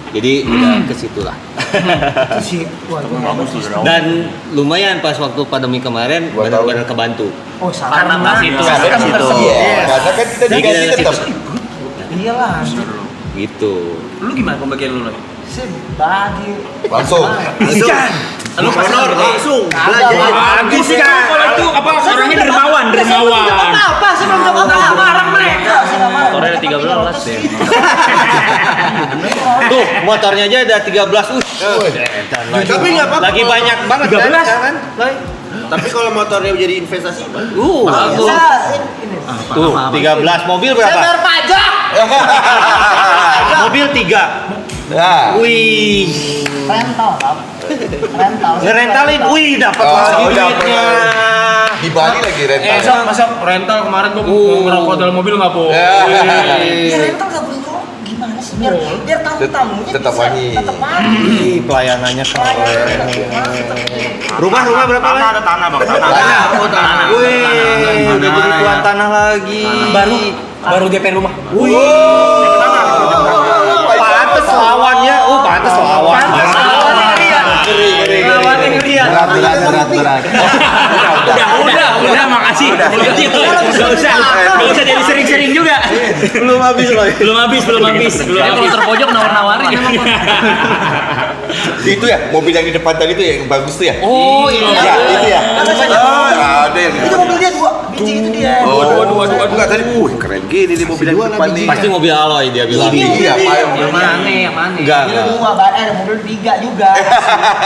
Jadi udah ke situ lah. Itu sih, wah, itu bagus sih. Dan lumayan pas waktu pandemi kemarin Dua benar-benar kebantu. Oh, salah. Karena kas itu. Karena kan Situ. iya, karena kan kita Jadi digaji kita tetap. Iyalah. Gitu. Lu gimana pembagian lu? Saya bagi. Langsung. Lu honor langsung. Bagus sih kan. Kalau itu apa orangnya dermawan. Apa sih belum dapat apa? Marah mereka. Saya nggak marah. Motornya ada 13 deh. Tuh, motornya aja ada 13. Tapi nggak apa-apa. Lagi banyak banget 13. kan? Tapi kalau motornya jadi investasi, Bagus. Ini. Tuh, 13 mobil Saya berapa? bayar pajak. Mobil 3. Nah. Wih. Rental, Kak. Rental. Ngerentalin, wih dapat Oh, lagi dapat. duitnya. Di Bali lagi rental. Masa rental kemarin gua mau ngerokok dalam mobil nggak boleh. Ya rental nggak boleh ngerokok. Gimana sih? Biar tamu-tamunya Tetap bisa wangi. tetap wangi. Ih, pelayanannya keren. Mantap. Rumah berapa Tanah lah? ada tanah bang, tanah. Wih, udah jadi tuan tanah lagi. Baru DP rumah. Wih. Pantes lawannya. Pantes lawan. Lawannya ngerian. Berat. Udah, makasih. Gak usah jadi sering-sering juga. Belum habis loh. Belum habis. Dia kalau terpojok nawar-nawarin emang. Itu ya, mobil yang di depan tadi tuh yang bagus tuh ya? Oh iya. Ya, itu ya. Ada yang Itu mobil dia dua biji itu dia. Waduh, enggak tadi. Keren gini nih mobil yang di depan nih. Pasti mobil alloy dia bilang. Iya, Pak. Yang mana? Yang mana? Enggak. Mobil dua, ada mobil tiga juga.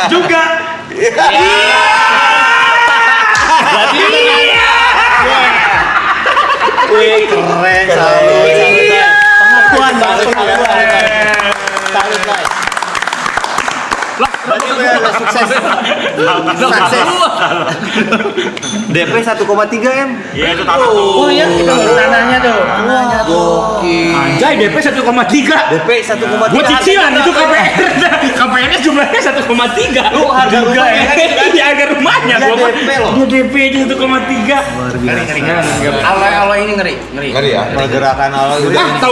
Juga. Wih, keren. Salut. Pengakuan banget. Salut, guys. Berarti udah sukses. DP 1,3 M. Iya itu tanah tuh. Oh iya, itu tanahnya tuh. Anjay, DP 1,3. DP 1,3. Buat cicilan itu KPR. KPR-nya jumlahnya 1,3. Lu harga juga ya. Di harga rumahnya. Dia DP loh. Dia DP aja 1,3. Alay-alay ini ngeri. Ngeri ya. Pergerakan alloy udah. Tahu